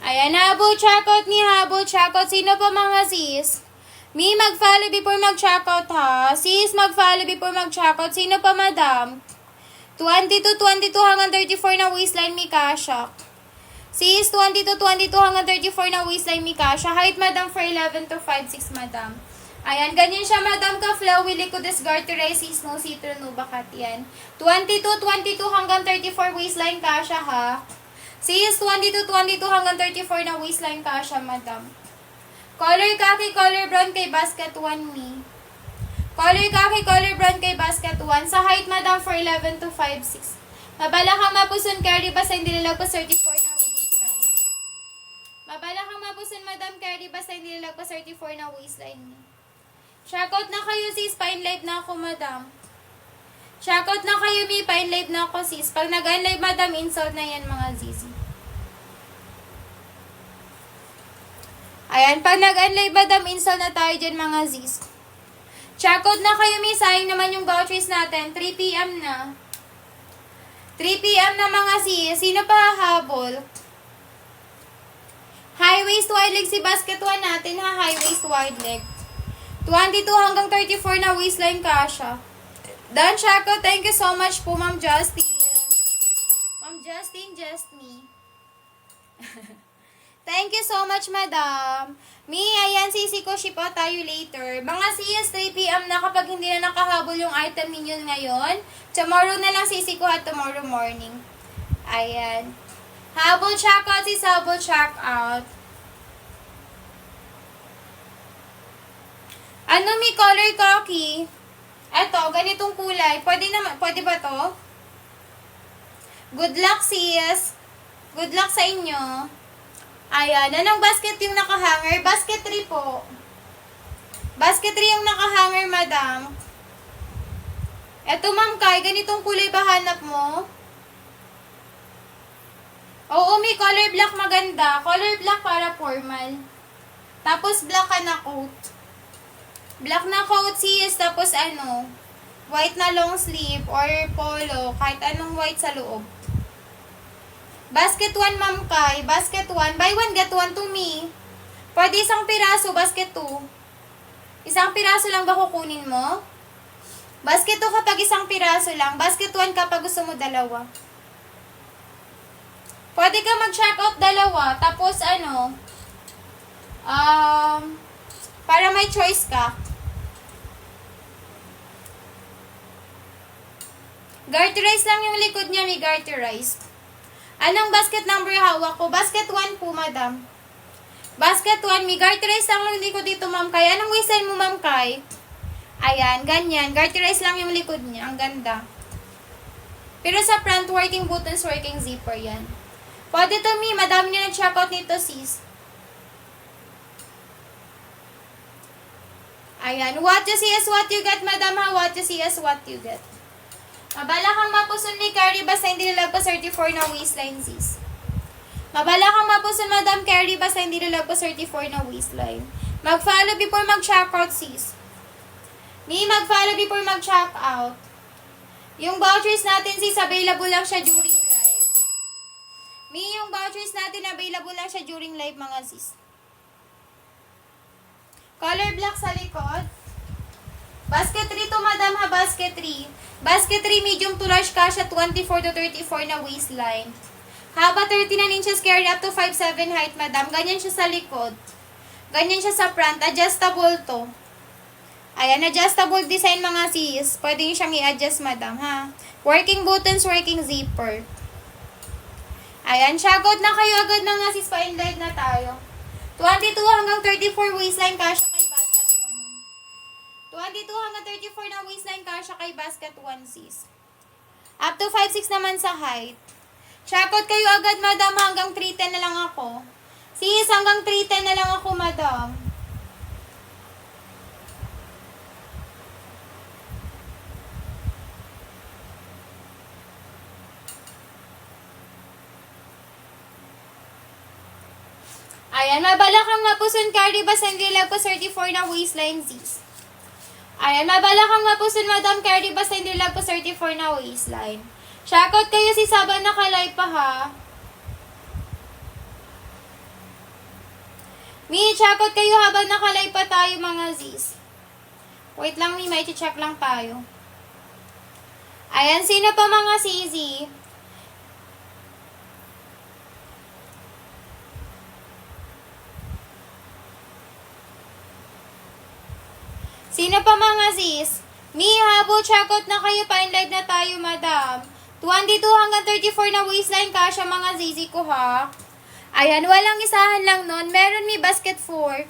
Ayan, habol-checkout ni habol-checkout. Sino pa mga sis? Me, mag-follow before mag-checkout ha. Sis, mag-follow before mag-checkout. Sino pa madam? 22 hanggang 34 na waistline mi kasha. Sis, 22 hanggang 34 na waistline mi kasha. Height madam for 11 to 5'6 madam. Ayan, ganyan siya madam ka flowy likod is garterize sis no citron no bakat yan. 22 hanggang 34 waistline kasha ha. Sis, 22 hanggang 34 na waistline kasha madam. Color kaki, color brown kay basket 1 me. Color kaki, color brown kay basket 1. Sa height madam for 11 to 5'6. Mabala kang mapuson carry basta hindi lalagpas 34 na waistline. Mabala kang mapuson madam carry basta hindi lalagpas 34 na waistline. Shoutout na kayo sis, pa-in live na ako madam. Shoutout na kayo mi, pa-in live na ako sis. Pag nag-unlive madam, insult na yan mga zizi. Ayan, pag nag-unlive madam, insult na tayo dyan mga ziz. Shoutout na kayo mi, sayang naman yung vouchers natin. 3 PM na. 3 PM na mga sis. Sino pa hahabol? High waist wide leg si basket 1 natin ha, high waist wide leg. 22 hanggang 34 na waistline kasha. Dan Chaco, thank you so much po Ma'am Justin. Ma'am Justin, just me. Thank you so much madam. Me, ayan, sisi ko, ship out tayo later. Mga sis, 3 PM na kapag hindi na nakahabol yung item ninyo ngayon. Tomorrow na lang sisi ko at tomorrow morning. Ayan. Habol check out, sis, habol check out. Ano mi color cocky? Eto, ganitong kulay. Pwede ba to? Good luck sis. Good luck sa inyo. Ayan, anong basket yung nakahanger? Basket 3 po. Basket 3 yung nakahanger, madam. Eto, ma'am Kai, ganitong kulay ba hanap mo? Oo, may color black maganda. Color black para formal. Tapos black ka na coat. Black na coat sis, tapos white na long sleeve or polo, kahit anong white sa loob. Basket 1, ma'am Kai. Basket 1. Buy 1, get 1 to me. Pwede isang piraso, basket 2. Isang piraso lang ba kukunin mo? Basket 2 kapag isang piraso lang. Basket 1 kapag gusto mo dalawa. Pwede ka mag-check out dalawa. Tapos para may choice ka. Garterize lang yung likod niya, may garterize. Anong basket number hawak ko? Basket 1 po, madam. Basket 1, may garterize lang yung likod dito, ma'am Kai. Anong waistline mo, ma'am Kai? Ayan, ganyan. Garterize lang yung likod niya. Ang ganda. Pero sa front, working buttons, working zipper yan. Pwede to, mi. Madami na nag-check out nito, sis. Ayan. What you see is what you get, madam ha. What you see is what you get. Mabala kang mapuson ni Carrie basta hindi lalagpas 34 na waistline, sis. Mabala kang mapuson, madam Carrie basta hindi lalagpas 34 na waistline. Mag-follow before mag-check out, sis. Ni mag-follow before mag-check out. Yung vouchers natin, sis, available lang siya during live. Yung vouchers natin, available lang siya during live, mga sis. Color black sa likod. Basket 3 to, madam ha, basket 3. Basket 3, medium to large kasha, 24 to 34 na waistline. Haba 39 inches, carry up to 5'7 height, madam. Ganyan siya sa likod. Ganyan siya sa front. Adjustable to. Ayan, adjustable design mga sis. Pwede nyo siyang i-adjust, madam, ha. Working buttons, working zipper. Ayan, shoutout na kayo agad mga sis. Pa-in-live na tayo. 22 hanggang 34 waistline kasha kay basket 1. 22 hanggang 34 na waistline kasha kay basket 1, sis. Up to 5'6 naman sa height. Shoutout kayo agad, madam, hanggang 310 na lang ako. Sis, hanggang 310 na lang ako, madam. Ayan, mabala kang mapuson, carry ba sa hindi lag pa 34 na waistline, sis. Ayan, mabala kang mapuson, madam, carry ba sa hindi lag pa 34 na waistline. Shoutout kayo si Saba, naka-live pa ha. Mi, check out kayo habang nakalive pa tayo mga Z's. Wait lang, Mi, may check lang tayo. Ayan, sino pa mga CZ? Sino pa mga sis? Mi, habo, check out na kayo. Pa-in-live na tayo, madam. 22 hanggang 34 na waistline kasha mga zizi ko, ha? Ayan, walang isahan lang nun. Meron mi basket fork.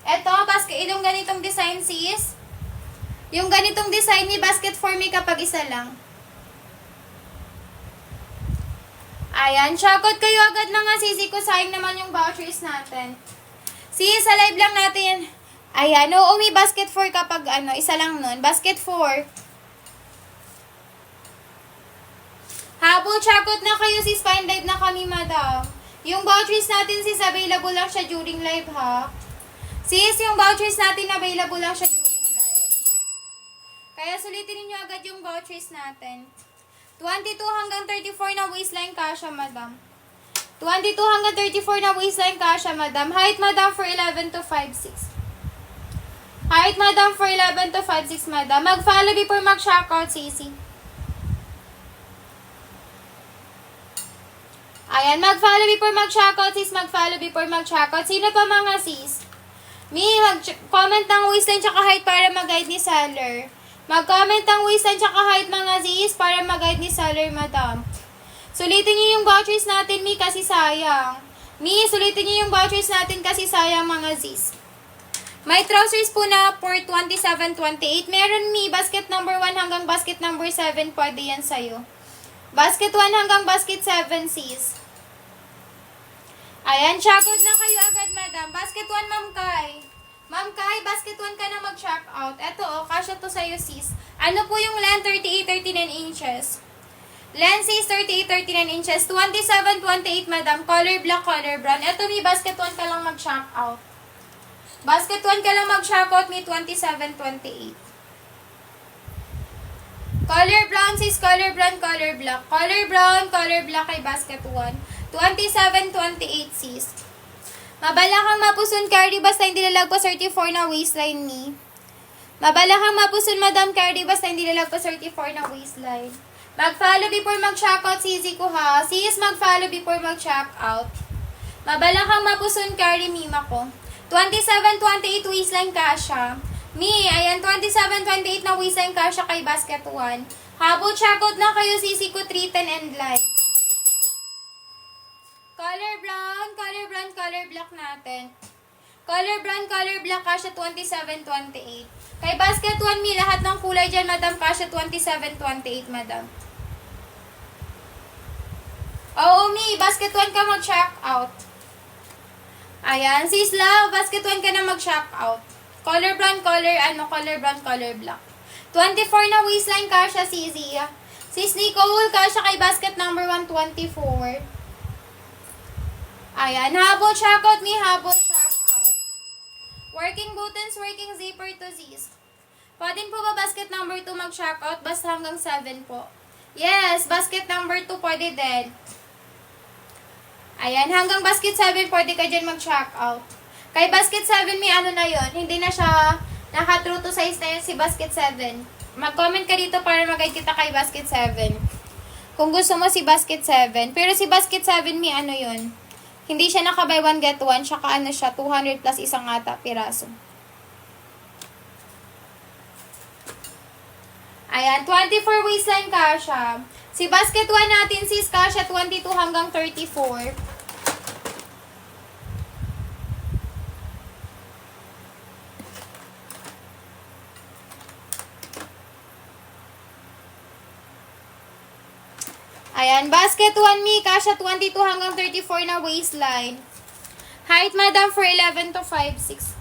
Eto, basket, yung ganitong design, sis. Yung ganitong design ni basket fork mi kapag isa lang. Ayan, check out kayo agad mga sisi ko. Sayang naman yung vouchers natin. Sis, sa live lang natin. Ayan, oo, may basket fork kapag isa lang nun. Basket fork. Habol, check out na kayo sis. Fine live na kami, madam. Yung vouchers natin sis, available lang siya during live, ha? Sis, yung vouchers natin available lang siya during live. Kaya sulitin niyo agad yung vouchers natin. 22 hanggang 34 na waistline kasha, madam. 22 hanggang 34 na waistline kasha, madam. Height, madam, for 11 to 5'6". Height, madam, for 11 to 5'6", madam. Mag-follow before mag-checkout, sisi. Ayan, mag-follow before mag-checkout, sis. Mag-follow before mag-checkout. Sino pa mga sis? Mi, mag-comment ng waistline tsaka height para mag-guide ni seller. Mag-comment ng waistline tsaka height mga sis para mag-guide ni seller, madam. Sulitin niyo yung vouchers natin, Mi, kasi sayang. Mi, sulitin niyo yung vouchers natin kasi sayang mga sis. May trousers po na for 27-28. Meron, Mi, basket number 1 hanggang basket number 7. Pwede yan sa'yo. Basket 1 hanggang basket 7, sis. Ayan, check out na kayo agad, madam. Basket 1, Ma'am Kai. Ma'am Kai, basket 1 ka na mag-check out. Eto, kasya to sa'yo, sis. Ano po yung length? 38-39 inches. Length, sis, 38-39 inches. 27-28, madam. Color black, color brown. Eto, mi, basket 1 ka lang mag-check out. Basket 1 ka lang mag-check out, mi, 27-28. Color brown, sis, color brown, color black. Color brown, color black kay basket 1. 27-28, sis. Mabala kang mapuson, Cardi, basta hindi lalagpas 34 na waistline, ni. Mabala kang mapuson, Madam Cardi, basta hindi lalagpas 34 na waistline. Mag-follow before mag-checkout, sisi ko, ha. Sis, mag-follow before mag-checkout. Mabala kang mapuson, Cardi, mima ko. 27-28 waistline kasha. Mi, ayan, 27-28 na waistline kasha kay basket 1. Habol, checkout na kayo, sisi ko, 310 and light. Color brown, color brown, color black natin. Color brown, color black, kasha 27-28. Kay basket 1, Mi, lahat ng kulay dyan, madam, kasha 27-28, madam. Oo, Mi, basket 1 ka mag-check out. Ayan, sis love, basket 1 ka na mag-check out. Color brown, color brown, color black. 24 na waistline, kasha, Sisi. Sis Nicole, kasha kay basket number 124. Ayan, habol checkout, Mi, habol checkout. Working buttons, working zipper to sis. Pwede po ba basket number 2 mag-checkout? Basta hanggang 7 po. Yes, basket number 2 pwede din. Ayan, hanggang basket 7 pwede ka dyan mag-checkout. Kay basket 7, Mi, ano na yon, hindi na siya naka-true to size na yun si basket 7. Mag-comment ka dito para mag-guide kita kay basket 7. Kung gusto mo si basket 7. Pero si basket 7, Mi, ano yun? Hindi siya naka-buy 1 get 1, tsaka ano siya, 200 plus isang ata piraso. Ayan, 24 waistline kasha. Si basket 1 natin, sis, kasha 22 hanggang 34. Ayan, basket 1, Mi, kasha 22 hanggang 34 na waistline. Height, madam, for 11 to 5'6".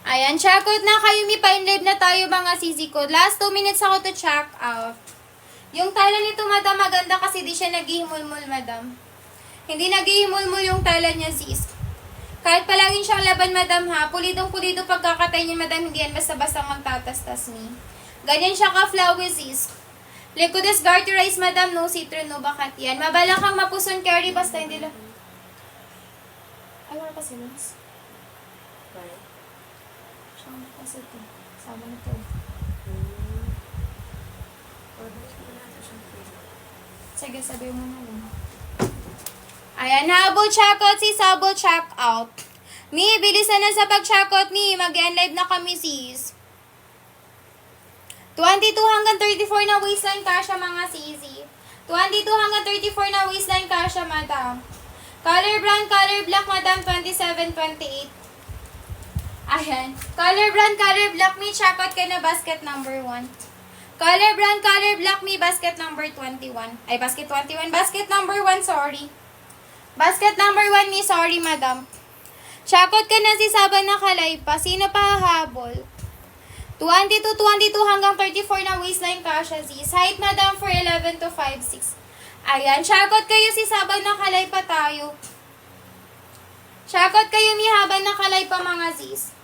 Ayan, check out na kayo, Mi, pa-in-live na tayo mga sisi ko. Last 2 minutes ako to check out. Yung tela nito, madam, maganda kasi di siya naghihimulmul, madam. Hindi naghihimulmul yung tela niya, sis. Kahit palaging siyang laban, madam, ha. Pulidong-pulido pagkakatay niya, madam. Hindi yan basta-basta magtatastas, Mi. Ganyan siya ka-flowy, sis. Likod is garterized, madam, no citron, no bakat yan. Mabala kang mapuson carry, basta hindi lang. Ay, wala pa silence. Right. Siyang kasi ito. Sama na ito. Sige, sabi mo na lang. Ayan, habol checkout, sis, habol check out. Mi, bilisan na sa pag-checkout, mi. Mag-end live na kami, sis. 22 hanggang 34 na waistline kasha, mga sisi. 22 hanggang 34 na waistline kasha, madam. Color brown, color black, madam, 27, 28. Ayan. Color brown, color black, mi. Checkout kayo na basket number 1. Color brown, color black, mi. Basket number 21. Ay, basket 21. Basket number 1, sorry. Basket number 1, mi. Sorry, madam. Checkout ka na si Saban na kalay pa. Sino pa hahabol? 22 hanggang 34 na waistline kasha, sis. Height, madam, for 11 to 5'6". Ayan, checkout kayo si Saban na kalay pa tayo. Checkout kayo mi habang nakalay pa, mga sis.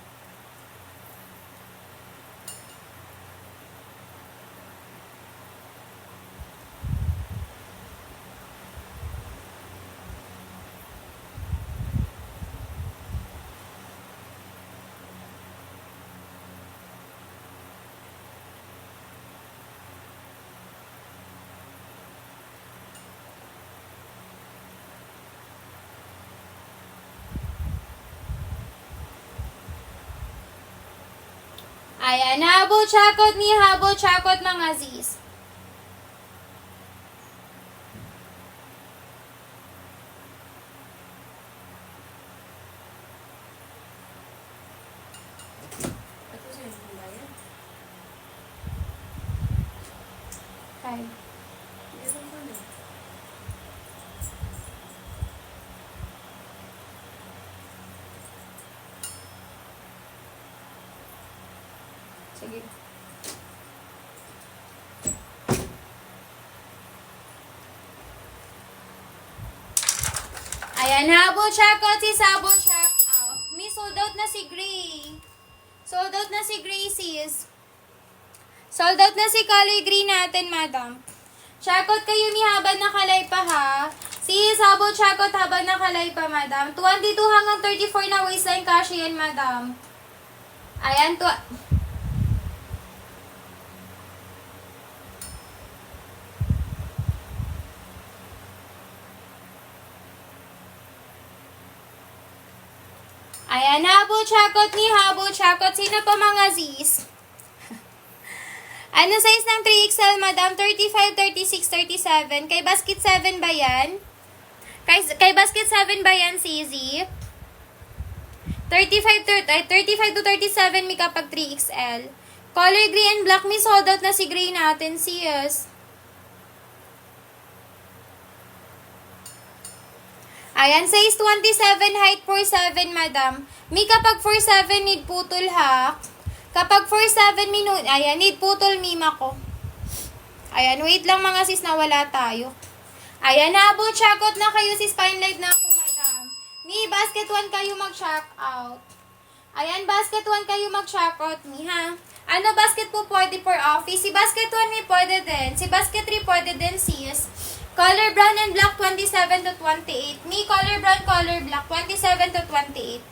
Ayan, habol chakot ni habol chakot, mga sis. Ito sa'yo yung bayad. Okay. Isang ko na. Sige. Ayan, habol checkout si habol check out. May sold out na si Gray. Sold out na si Gray, sis. Sold out na si color green natin, madam. Checkout kayo mi habang nakalay pa, ha. Sis, habol checkout habang nakalay pa, madam. 22 hanggang 34 na waistline kasi yan, madam. Ayan, Ayan, habol chakot ni habol chakot. Sino pa, mga sis? Ano size ng 3XL, madam? 35, 36, 37. Kay basket 7 ba yan? Kay basket 7 ba yan, CZ? 35 to 37 mi kapag 3XL. Color gray and black, mi sold out na si gray natin, sis. Ayan, size 27, height 47, madam. Mi kapag 47, need putol, ha. Kapag 47 minute, ayan, need putol, mima ko. Ayan, wait lang, mga sis, nawala tayo. Ayan, habol, check out na kayo, sis, fine light na ako, madam. Mi, basket 1 kayo mag-check out. Ayan, basket 1 kayo mag-check out, mi, ha. Ano, basket po pwede for office? Si basket 1, mi, pwede din. Si basket 3, pwede din, sis. Color brown and black, 27 to 28. Mi, color brown, color black, 27 to 28.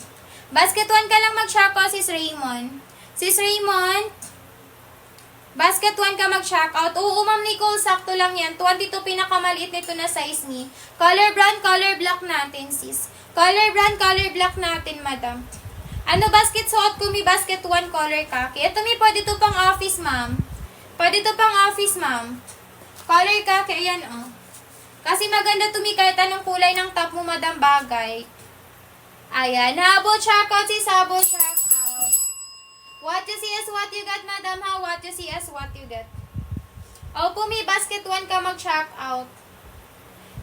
Basket 1 ka lang mag-check out, sis Raymond. Sis Raymond, basket 1 ka mag-check out. Oo, ma'am Nicole, sakto lang yan. 22 pinakamaliit nito na size ni. Color brown, color black natin, sis. Color brown, color black natin, madam. Ano, basket suot ko, mi basket 1 color khaki. Ito, mi, pwede to pang office, ma'am. Pwede to pang office, ma'am. Color khaki, ayan, oh. Kasi maganda to, mi, kahit anong kulay ng top mo, madam, bagay. Ayan, habol check out, sis, habol check out. What you see is what you get, madam, ha? What you see is what you get. Opo, mi, basket 1 ka mag-check out.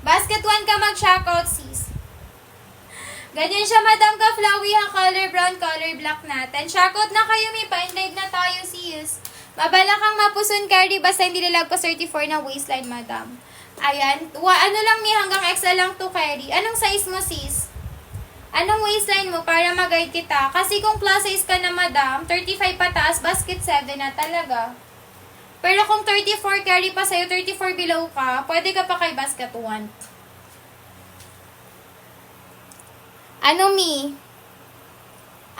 Basket 1 ka mag-check out, sis. Ganyan siya, madam, ka flowy, ha? Color brown, color black natin. Check out na kayo, mi. Pa-in-live na tayo, sis. Mabala kang mapuson carry, basta hindi nilag ko 34 na waistline, madam. Ayan. Ano lang, mi, hanggang XL lang to carry. Anong size mo, sis? Anong waistline mo para mag-guide kita? Kasi kung plus size ka na, madam, 35 pataas, basket 7 na talaga. Pero kung 34 carry pa sa'yo, 34 below ka, pwede ka pa kay basket 1. Ano, Mi?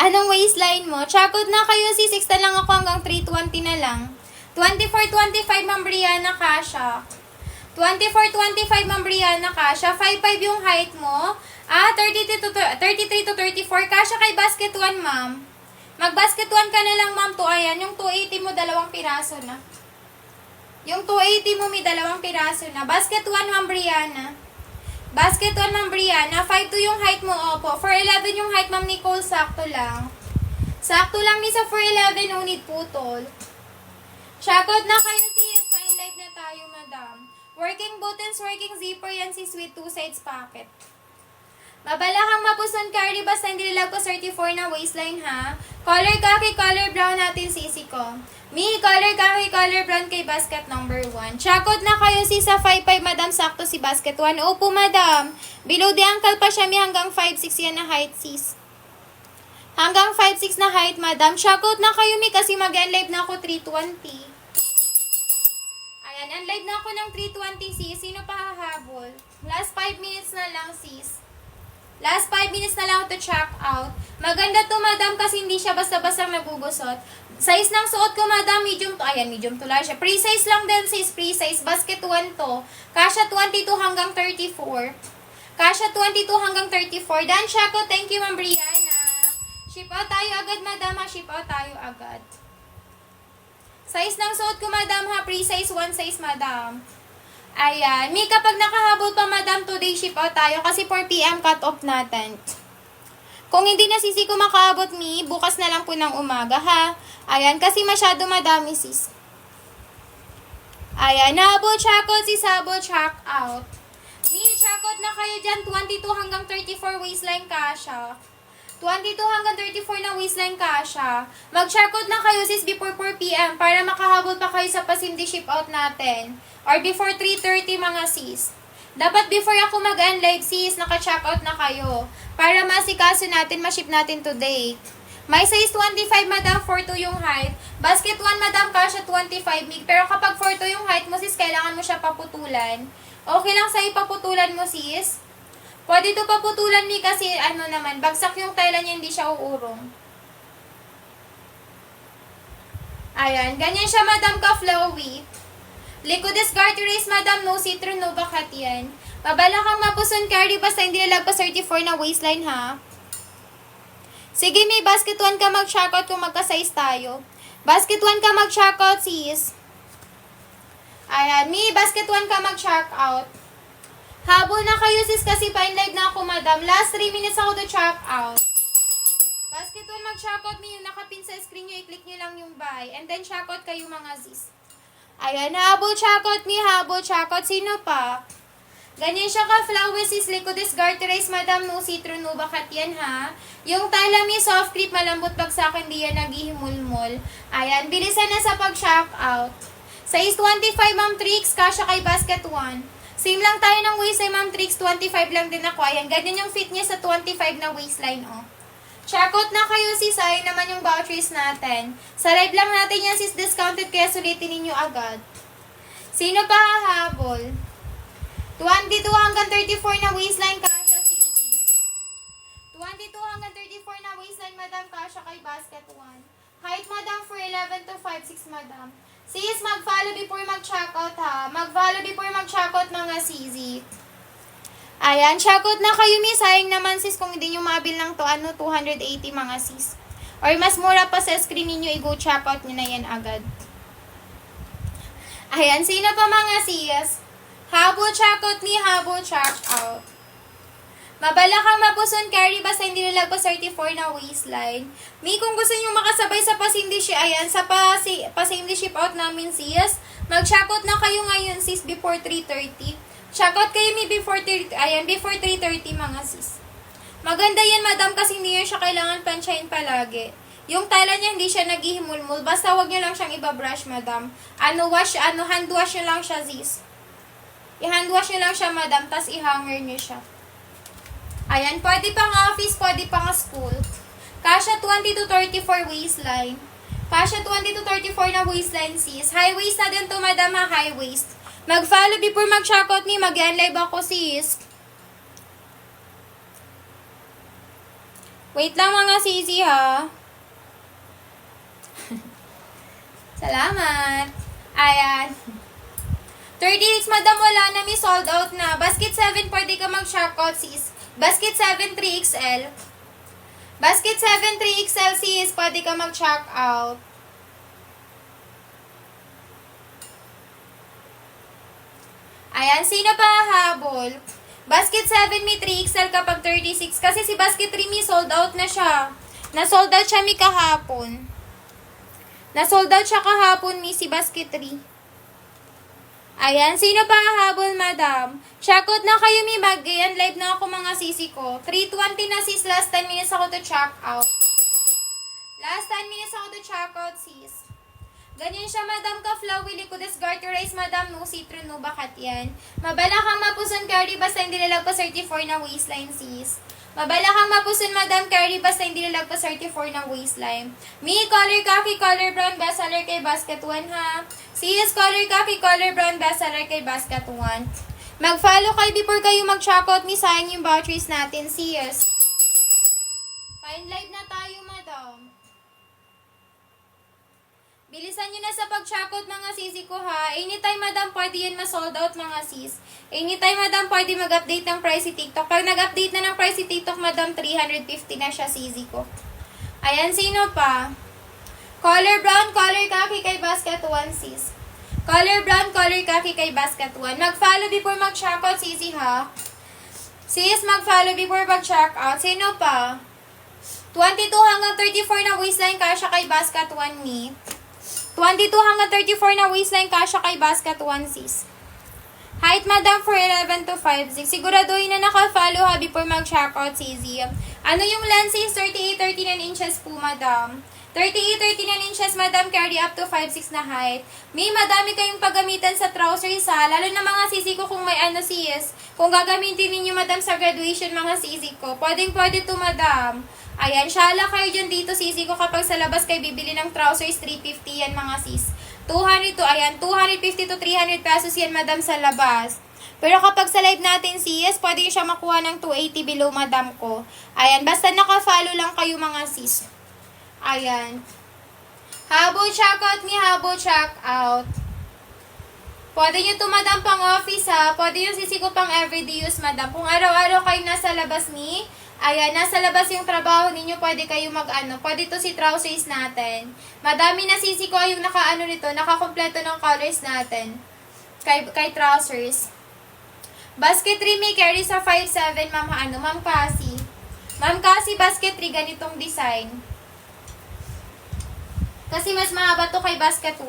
Anong waistline mo? Chakot na kayo, si 6 na lang ako hanggang 320 na lang. 24-25, Ma'am Brianna, kasha. 24-25, Ma'am Brianna, kasha. 5'5 yung height mo. 33 to 34, kasha kay basket 1, ma'am. Mag-basket 1 ka na lang, ma'am, to. Ayan, yung 280 mo, 2 piraso na. Yung 280 mo, may 2 piraso na. Basket 1, Ma'am Brianna. Basket 1, Ma'am Brianna. 5'2 yung height mo, opo. 4'11 yung height, Ma'am Nicole, sakto lang. Sakto lang ni sa 4'11, no need putol. Shakot na kayo, sis. Fine light na tayo, madam. Working buttons, working zipper, yan si Sweet 2 sides pocket. Mabalakang mapuson carry, basta hindi nilag ko 34 na waistline, ha? Color khaki, color brown natin, sisi ko. Mi, color khaki, color brown kay basket number 1. Chakot na kayo, sis, sa 5'5, madam, sakto si basket 1. Opo, madam. Below the ankle pa siya, mi, hanggang 5'6 yan na height, sis. Hanggang 5'6 na height, madam. Chakot na kayo, mi, kasi mag-enlive na ako 320. Ayan, enlive na ako ng 320, sis. Sino pa hahabol? Last 5 minutes na lang, sis. Last 5 minutes na lang to check out. Maganda to, madam, kasi hindi siya basta-basta nagugusot. Size ng suot ko, madam, medium to. Ayan, medium to lang siya. Pre-size lang din, sis. Pre-size. Basket 1 to. Kasha 22 hanggang 34. Kasha 22 hanggang 34. Dan, Shako, thank you, Ma'am Brianna. Ship out tayo agad, madam, ha. Ship out tayo agad. Size ng suot ko, madam, ha. Pre-size 1 size, madam. Ayan. Mi, kapag nakahabol pa, madam, today ship out tayo kasi 4 PM cut off natin. Kung hindi na sisi ko makaabot, Mi, bukas na lang po ng umaga, ha? Ayan, kasi masyado madami, sis. Ayan, nahabol chakot, sis, habol check out. Mi, chakot na kayo dyan, 22 hanggang 34 waistline kasha. 22 hanggang 34 na waistline kasha. Mag-checkout na kayo, sis, before 4 PM para makahabol pa kayo sa pasindi ship out natin. Or before 3:30, mga sis. Dapat before ako mag-unlive, sis, naka-checkout na kayo. Para masikaso natin, ma-ship natin today. May size 25, madam, 4'2 yung height. Basket 1, madam, kasha 25 mig. Pero kapag 4'2 yung height mo, sis, kailangan mo siya paputulan. Okay lang sa'yo paputulan mo, sis? Pwede ito paputulan, Mi, kasi ano naman, bagsak yung tela niya, hindi siya uurong. Ayan, ganyan siya, madam, ka-flowy. Likodes garter race, madam, no citron, no bakat yan. Mabala kang mapuson carry, basta hindi nalagpas 34 na waistline, ha? Sige, Mi, basket 1 ka mag-checkout kung magka-size tayo. Basket 1 ka mag-checkout, sis. Ayan, Mi, basket 1 ka mag-checkout. Habol na kayo, sis, kasi fine live na ako, madam. Last 3 minutes ako to check out. Basket 1 mag-checkout, Mi, yung nakapin sa screen nyo, i-click nyo lang yung buy. And then, checkout kayo, mga sis. Ayan, habol checkout, Mi, habol checkout. Sino pa? Ganyan siya ka-flowy, sis, likodes garter race, madam, no citron, no bakat yan, ha? Yung tala, Mi, soft grip, malambot pag sa akin, di yan naghihimulmol. Ayan, bilisan na sa pag-check out. Size 25, Ma'am Trix, kasya kay basket 1. Same lang tayo ng waistline, Ma'am Trix, 25 lang din ako. Ayan, ganyan yung fit niya sa 25 na waistline, oh. Check out na kayo, sis, ay naman yung vouchers natin. Sa live lang natin yan, sis, discounted, kaya sulitin ninyo agad. Sino pa hahabol? 22 hanggang 34 na waistline, kasha, sis. 22 hanggang 34 na waistline, madam, kasha kay basket 1. Height, madam, for 11 to 5'6", madam. Sis, mag-follow before mag-checkout, ha? Mag-follow before mag-checkout, mga sisi. Ayan, checkout na kayo, Mi. Sayang naman, sis, kung hindi nyo mabil ng 280, mga sis. Or mas mura pa sa screen ninyo, i-go checkout nyo na yan agad. Ayan, sino pa, mga sis? Habol checkout, Mi, habol checkout. Mabala kang mapuson carry, basta hindi nalagpas 34 na waistline. Mi, kung gusto nyo makasabay sa pasindi ship, ayan, sa pasindi ship out namin, sis, mag-checkout na kayo ngayon, sis, before 3:30. Checkout kayo, Mi, before 3:30, mga sis. Maganda yan, madam, kasi hindi nyo siya kailangan plansyahin palagi. Yung tala niya, hindi siya naghihimulmul. Basta wag nyo lang siyang ibabrush, madam. Hand wash nyo lang siya, sis. I-hand wash nyo lang siya, madam, tas i-hanger nyo siya. Ayan, pwede pang office, pwede pang school. Kasha 20 to 34 waistline. Kasha 20 to 34 na waistline, sis. High waist na din to, madam, ha? High waist. Mag-follow before mag-checkout ni. Mag-live ako, sis. Wait lang mga sisi, ha? Salamat. Ayan. 38, madam, wala na. May sold out na. Basket 7, pwede ka mag-checkout, sis. Basket 7, 3XL. Basket 7, 3XL, sis. Pwede ka mag-check out. Ayan, sino pa habol? Basket 7, may 3XL kapag 36. Kasi si Basket 3, may sold out na siya. Na-sold out siya, may kahapon. Na-sold out siya kahapon, may si Basket 3. Ayan, sino pa habol, madam? Check out na kayo, may mag-ayan. Live na ako, mga sisi ko. 3:20 na, sis. Last 10 minutes ako to check out. Last 10 minutes ako to check out, sis. Ganyan siya, madam, ka-flowy likudes garterize, madam, no citron, no bakat yan. Mabala kang mapuson, carry, basta hindi lalagpas 34 na waistline, sis. Mabala kang mapuson, madam, carry, basta hindi lalagpas 34 na waistline. Me, color khaki, color brown, bestseller kay basket 1, ha. Sis, color khaki, color brown, bestseller kay basket 1. Mag-follow kayo before kayo mag-checkout, mi, sayang yung batteries natin, sis. Fine live na tayo, madam. Bilisan nyo na sa pag-checkout, mga sisi ko, ha. Anytime, madam, pwede yan ma-sold out, mga sis. Anytime, madam, pwede mag-update ng price si TikTok. Pag nag-update na ng price si TikTok, madam, 350 na siya, sisi ko. Ayan, sino pa? Color brown, color khaki kay basket 1, sis. Color brown, color khaki kay basket 1. Mag-follow before mag-checkout, sisi, ha. Sis, mag-follow before mag-checkout. Sino pa? 22 hanggang 34 na waistline, kasha kay basket 1, ni. 22 hanggang 34 na waistline, kasha kay basket 1, sis. Height, madam, for 11 to 5'6". Siguraduhin na naka-follow, ha, before mag-checkout, sisi. Ano yung lens, sis? 38, 39 inches po, madam. 38, 39 inches, madam, carry up to 5'6" na height. May madami kayong paggamitan sa trousers, ha. Lalo na mga sisi ko kung may ano, sis. Kung gagamitin ninyo, madam, sa graduation, mga sisi ko. Pwedeng-pwede to, madam. Ayan, syala kayo dyan dito, sisi ko, kapag sa labas kayo bibili ng trousers, 350 yan, mga sis. 200 to, ayan, 250 to 300 pesos yan, madam, sa labas. Pero kapag sa live natin, sis, pwede siya makuha ng 280 below, madam ko. Ayan, basta naka-follow lang kayo, mga sis. Ayan. Habol checkout ni habol checkout. Pwede nyo to, madam, pang office, ha. Pwede yung sisi ko pang everyday use, madam. Kung araw-araw kayo nasa labas ni, ayan, nasa labas yung trabaho ninyo, pwede kayo pwede to si trousers natin. Madami na sisi ko yung nito, nakakompleto ng colors natin. Kay trousers. Basket 3 may carry sa 5'7", ma'am Cassie. Ma'am Cassie, basket 3, ganitong design. Kasi mas mahaba to kay basket 1.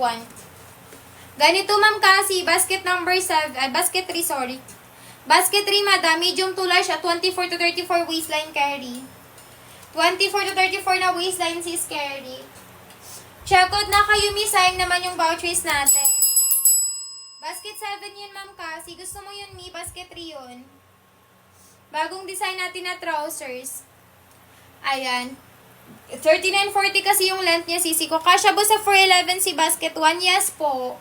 Ganito, ma'am Cassie, basket number 7, basket 3, sorry. Basket 3, madam, medium tular siya, 24 to 34 waistline carry. 24 to 34 na waistline, sis, carry. Check out na kayo, mi, sayang naman yung vouchers natin. Basket 7 yun, ma'am Cassie. Gusto mo yun, mi? Basket 3 yun. Bagong design natin na trousers. Ayan. 39.40 kasi yung length niya, sisi ko. Kasya ba sa 411 si basket 1? Yes po.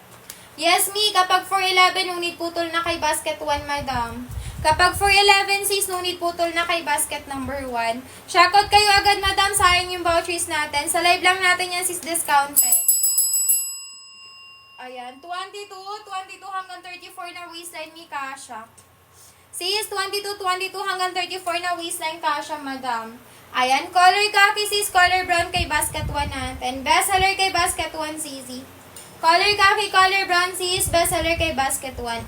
Yes, mi. Kapag 411, no need putol na kay basket 1, madam. Kapag 411, sis, no need putol na kay basket number 1. Shoutout kayo agad, madam. Sayang yung vouchers natin. Sa live lang natin yan, sis, discounted. Ayan. 22 hanggang 34 na waistline ni Kasha. Sis, 22 hanggang 34 na waistline Kasha, madam. Ayan. Color khaki, sis. Color brown kay basket 1 natin. Best seller kay basket 1, sisi. Color khaki, color brown, sis. Best seller kay basket 1.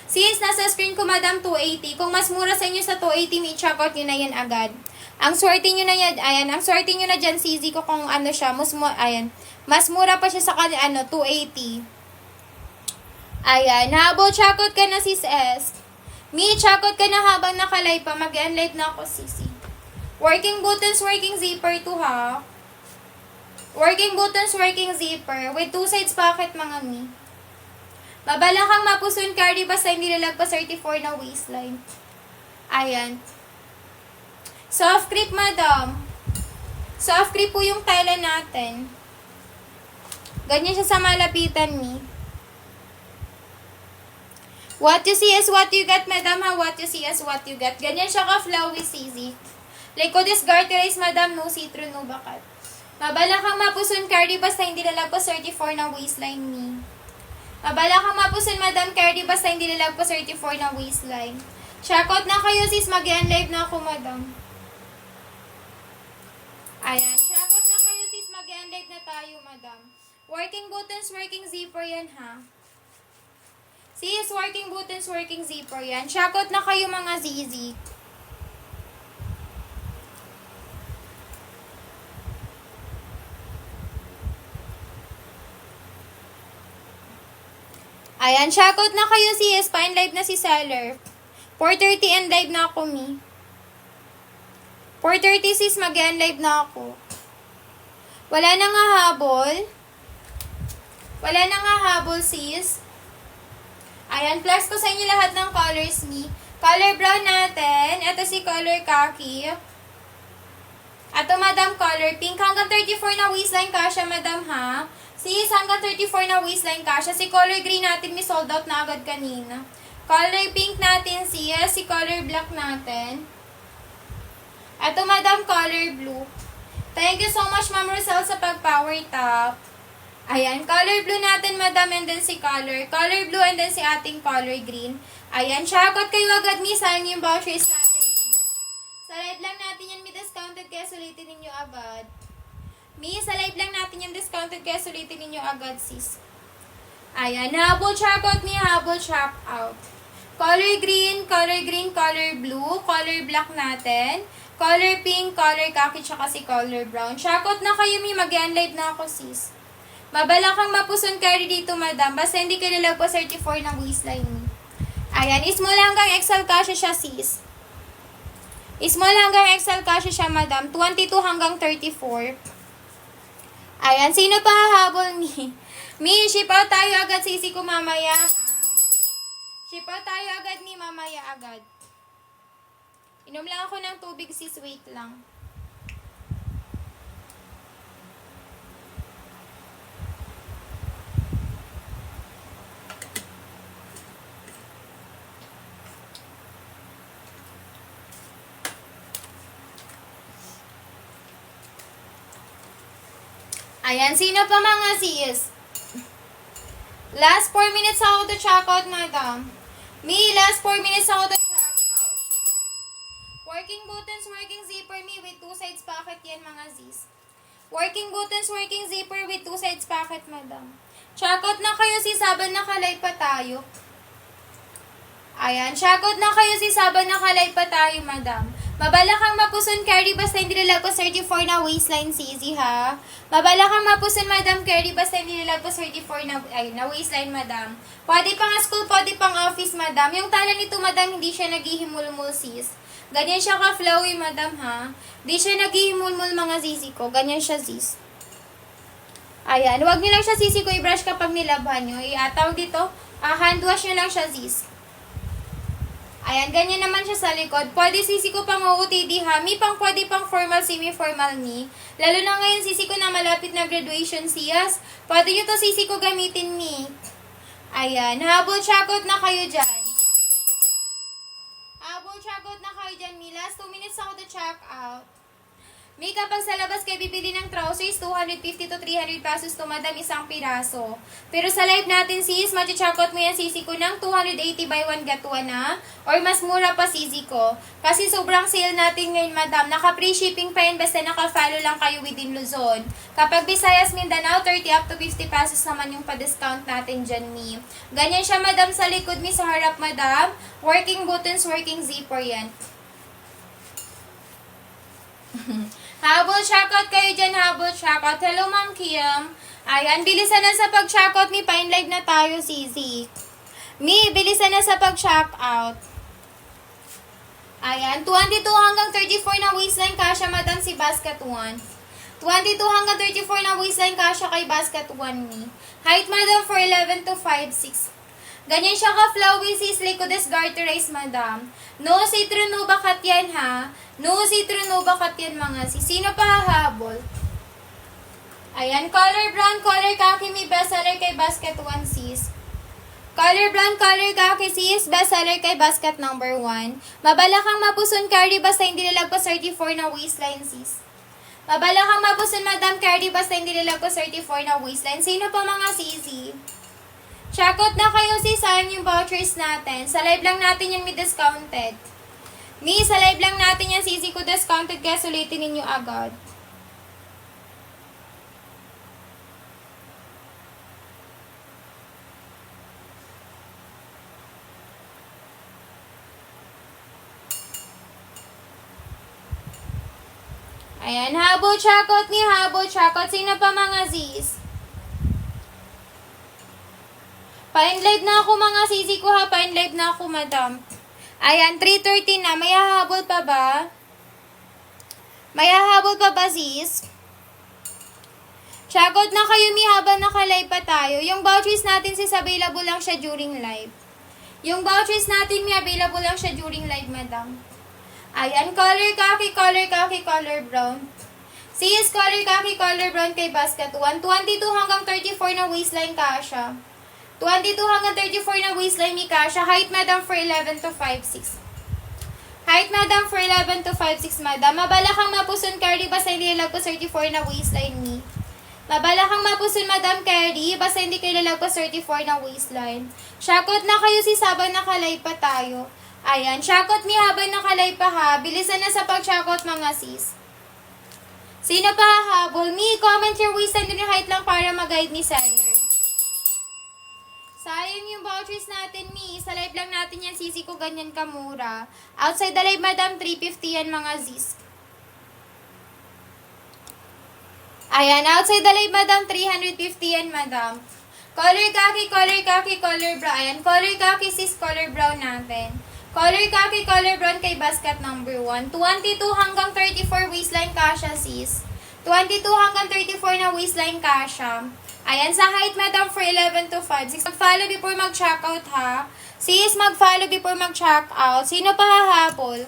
Sis, nasa screen ko, madam, 280. Kung mas mura sa inyo sa 280, may check out nyo na yan agad. Ang swerte nyo na yan, ayan, ang swerte nyo na dyan, sisi ko, kung ano siya, ayan, mas mura pa siya sa 280. Ayan, habol, check out ka na, sis S. Mi, check out ka na habang nakalive pa, mag-unlive na ako, sisi. Working buttons, working zipper to, ha. Working buttons, working zipper. With 2 sides pocket, mga mi. Mabala kang mapusun carry basta hindi lalagpas 34 na waistline. Ayan. Soft grip, madam. Soft grip po yung tela natin. Ganyan siya sa malapitan, Mi. What you see is what you get, madam, ha? What you see is what you get. Ganyan siya ka-flowy, CZ. Lycodes garteris, madam, no see-through, no bakat. Mabala kang mapuson, Cardi, basta hindi lalagpas 34 na waistline, Mi. Mabala kang mapuson, madam, Cardi, basta hindi lalagpas 34 na waistline. Shoutout na kayo, sis. Mag-live na ako, madam. Ayan. Shoutout na kayo, sis. Mag-live na tayo, madam. Working buttons, working zipper yan, ha? Sis, working buttons, working zipper yan. Shoutout na kayo, mga zizi. Ayan, shoutout na kayo, sis. Pa-live na si seller. 4:30 and live na ako, Mi. 4:30, sis, mag-live na ako. Wala na nga habol. Wala na nga habol, sis. Ayan, flex ko sa inyo lahat ng colors, Mi. Color brown natin. Ito si color khaki. Ito, madam, color pink. Hanggang 34 na waistline kasha, madam, ha? Sis, hanggang 34 na waistline kasha. Si color green natin, mi sold out na agad kanina. Color pink natin, sis. Si color black natin. Ito, madam, color blue. Thank you so much, Ma'am Rosel, sa pag-power top. Ayan, color blue natin, madam, and then si color blue, and then si ating color green. Ayan, shoutout kayo agad, mi. Sayang yung vouchers natin, sis. Sa live lang natin yan, mi, discounted, kaya sulitin ninyo agad. Mi, sa live lang natin yung discounted, kaya sulitin ninyo agad, sis. Ayan, habol shoutout, mi, habol shoutout. Color green, color blue, color black natin. Color pink, color khaki, tsaka si color brown. Shoutout na kayo, mi. Mag-live na ako, sis. Mabala kang mapuson carry dito, madam. Basta hindi ka lalagpas 34 ng waistline, mi. Ayan, small hanggang XL kasha siya, sis. Small hanggang XL kasha siya, madam. 22 hanggang 34. Ayan, sino pa hahabol, mi? Mi, ship out tayo agad, sisi ko mamaya, ha? Ship out tayo agad, mi. Mamaya agad. Inom lang ako ng tubig, sis. Wait lang. Ayan, sino pa mga sis? Last 4 minutes ako to check out, madam. Mi, last 4 minutes ako to check out. Working buttons, working zipper, mi, with 2 sides pocket yan, mga sis. Working buttons, working zipper with 2 sides pocket, madam. Check out na kayo, sis, habang nakalive pa tayo. Ayan, check out na kayo, sis, habang nakalive pa tayo, madam. Mabala kang mapuson, carry, basta hindi lalagpas 34 na waistline, CZ, ha? Mabala kang mapuson, madam, carry, basta hindi lalagpas 34 na waistline, madam. Pwede pang school, pwede pang office, madam. Yung tala nito, madam, hindi siya naghihimulmul, sis. Ganyan siya ka-flowy, madam, ha? Hindi siya naghihimulmul, mga sisi ko. Ganyan siya, sis. Ayan, huwag niyo lang siya, sisi ko, i-brush kapag nilabhan nyo. Tawag dito, hand wash nyo lang siya, sis. Ayan, ganyan naman siya sa likod. Pwede sisi ko pang OOTD, ha? Mi, pwede pang formal, semi-formal, mi. Lalo na ngayon, sisi ko na malapit na graduation siyas. Pwede nyo to sisi ko gamitin, mi. Ayan, habol checkout na kayo dyan. Habol checkout na kayo dyan, mi. Last 2 minutes ako to check out. Mi, kapag sa labas kayo bibili ng trousers, 250 to 300 pesos to, madam, isang piraso. Pero sa live natin, sis, mag-checkout mo yan, sisi ko, ng 280 buy 1 get 1, na. Or mas mura pa, sisi ko. Kasi sobrang sale natin ngayon, madam. Naka-free shipping pa yan, basta naka-follow lang kayo within Luzon. Kapag Visayas, Mindanao, 30 up to 50 pesos naman yung pa-discount natin dyan, mi. Ganyan siya, madam, sa likod, mi, sa harap, madam. Working buttons, working zipper yan. Habol shoutout kayo dyan, habol shoutout. Hello, Ma'am Kim. Ayan, bilisan na sa pag-shoutout, mi. Pain-live na tayo, sisi. Mi, bilisan na sa pag-shoutout. Ayan, 22 hanggang 34 na waistline kasha, madam, si basket 1. 22 hanggang 34 na waistline kasha kay basket 1, mi. Height, madam, for 11 to 5'6". Ganyan siya ka-flowy, sis. Lycodes garterized, madam. No citron, no bakat yan, ha? No citron, no bakat yan, mga sis. Sino pa hahabol? Ayan, color brown, color khaki, may bestseller kay basket 1 sis. Color brown, color khaki sis, bestseller kay basket number 1. Mabala kang mapuson cardi basta hindi lalagpas 34 na waistline sis. Mabala kang mapuson Madam Cardi basta hindi lalagpas 34 na waistline. Sino pa mga sisi? Check-out na kayo sis, sayang yung vouchers natin. Sa live lang natin yan may discounted. Sa live lang natin yan sisi ko discounted kaya sulitin ninyo agad. Ayan, habol chakot ni habol chakot. Sino pa mga sis? Pa-in-live na ako mga sisi ko ha. Pa-in-live na ako madam. Ayan, 3:30 na. May hahabol pa ba? May hahabol pa ba sis? Chakot na kayo mi habang naka-live pa tayo. Yung vouchers natin sis available lang siya during live. Yung vouchers natin mi available lang siya during live madam. Ayan, color khaki, color brown. Sis, color khaki, color brown kay basket 1. 22 hanggang 34 na waistline kasha. 22 hanggang 34 na waistline ni kasha. Height, madam, for 11 to 5'6". Height, madam, for 11 to 5'6", madam. Mabala kang mapuson, Cardi, basta hindi lalagpas 34 na waistline ni. Mabala kang mapuson, madam, Cardi, basta hindi kayo lalagpas 34 na waistline. Shakot na kayo sis habang nakalive pa tayo. Ayan, shakot mi habang nakalive pa ha. Bilisan na sa pag-shakot mga sis. Sino pa hahabol? Mi, comment your waistline din yung height lang para mag-guide ni seller. Sayang yung vouchers natin, Mi. Sa live lang natin yan, sisi ko ganyan kamura. Outside the live, madam, 350 yan mga sis. Ayan, outside the live, madam, 350 yan, madam. Color khaki, color brown. Ayan, color khaki sis, color brown natin. Color khaki, color brown kay basket number 1. 22 hanggang 34 waistline kasha, sis. 22 hanggang 34 na waistline kasha. Ayan, sa height, madam, for 11 to 5'6". Mag-follow before mag-checkout, ha? Sis, mag-follow before mag-checkout. Sino pa hahabol?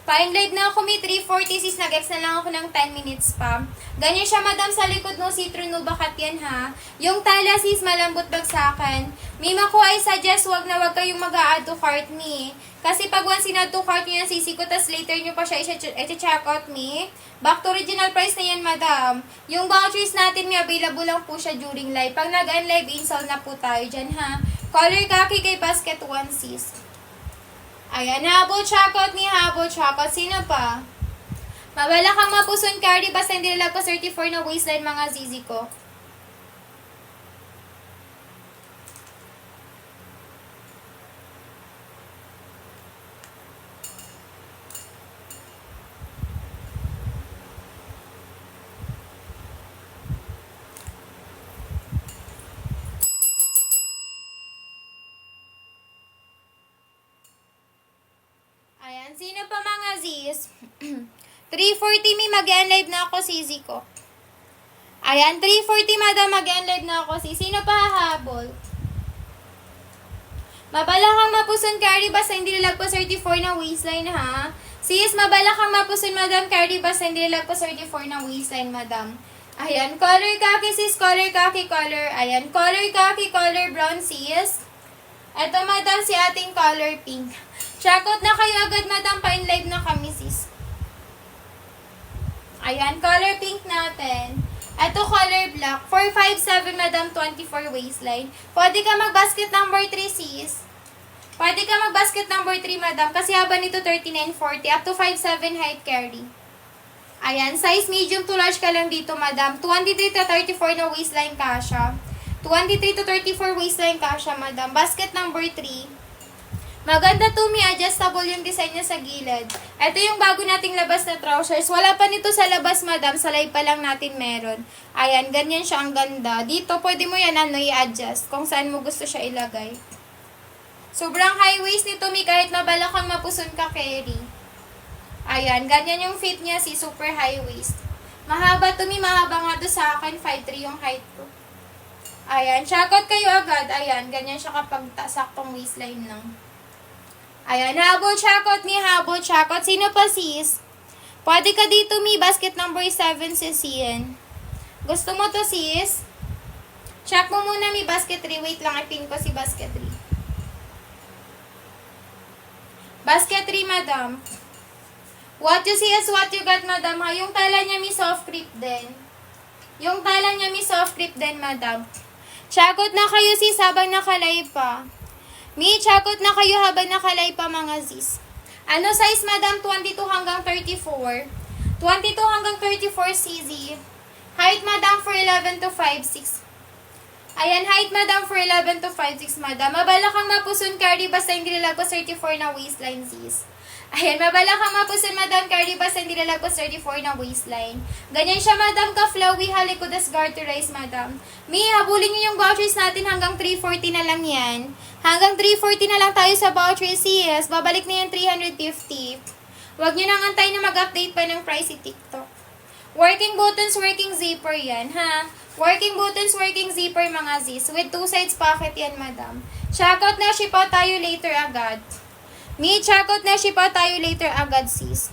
Pa-in-live na ako, may 340, sis. Nag-ex na lang ako ng 10 minutes pa. Ganyan siya, madam, sa likod mo, si Trunubakat yan, ha? Yung tala, sis, malambot bagsakan. Mima ko ay suggest, wag na wag kayong mag-a-add to cart me. Kasi pag once in-add to cart nyo yan, sisi ko, tas later nyo pa siya i-check out me. Back to original price na yan, madam. Yung vouchers natin, may available lang po siya during live. Pag nag-unlive, install na po tayo dyan, ha? Color khaki kay basket 1, sis. Ayan, habol checkout ni habol checkout. Sino pa? Mabala kang mapuson, Cardi, basta hindi lang ko 34 na waistline, mga zizi ko. Ayan, sino pa mga zis? 3:40 may mag-live na ako, sisi ko. Ayan, 3:40 madam, mag-live na ako, sisi. Sino pa hahabol? Mabala kang mapuson, Cardi, basta hindi lalagpas 34 na waistline, ha? Sis, mabala kang mapuson, madam, Cardi, basta hindi lalagpas 34 na waistline, madam. Ayan, color khaki, sis, color khaki, color. Ayan, color khaki, color brown, sis. Ito, madam, si ating color pink. Check out na kayo agad, madam, pa-in-live na kami, sis. Ayan, color pink natin. Ito, color black. 457, madam, 24 waistline. Pwede ka mag-basket number 3, sis. Pwede ka mag-basket number 3, madam. Kasi haba nito 39.40. Up to 5'7" height carry. Ayan, size medium to large ka lang dito, madam. 23 to 34 na waistline kasha. 23 to 34 waistline kasha, madam. Basket number 3. Maganda to, may adjustable yung design niya sa gilid. Ito yung bago nating labas na trousers. Wala pa nito sa labas, madam. Sa live pa lang natin meron. Ayan, ganyan siya, ang ganda. Dito, pwede mo yan, i-adjust kung saan mo gusto siya ilagay. Sobrang high waist nito, mi, kahit mabala kang mapuson ka carry. Ayan, ganyan yung fit niya, si super high waist. Mahaba to, mi, mahaba nga to sa akin. 5'3" yung height ko. Ayan, check out kayo agad. Ayan, ganyan siya kapag saktong waistline lang. Ayan, habol checkout mi, habol checkout. Sino pa, sis? Pwede ka dito, mi, basket number 7, sis, yan. Gusto mo to, sis? Check mo muna may basketry. Wait lang, ipin ko si basketry. Basketry, madam. What you see is what you got, madam, ha? Yung tala niya may soft grip din. Yung tala niya may soft grip din, madam. Chakot na kayo, sis, habang nakalay pa. Chakot na kayo habang nakalay pa, mga sis. Ano size, madam? 22 hanggang 34. 22 hanggang 34 cz. Height, madam, for 11 to 5'6". Ayan, height, madam, for 11 to 5'6", madam. Mabala kang mapusun, cardi, basta hindi lalagpas 34 na waistline, sis. Ayan, mabala kang mapusun, madam, cardi, basta hindi lalagpas 34 na waistline. Ganyan siya, madam, ka-flowy, halikodas garterize, madam. Habulin niyo yung vouchers natin hanggang 340 na lang yan. Hanggang 340 na lang tayo sa voucher, sis. Babalik na yan 350. Huwag niyo nang antay na mag-update pa ng price si TikTok. Working buttons, working zipper yan, ha? Working buttons, working zipper, mga zis. With 2 sides pocket yan, madam. Checkout na, ship out tayo later agad. Checkout na, ship out tayo later agad, sis.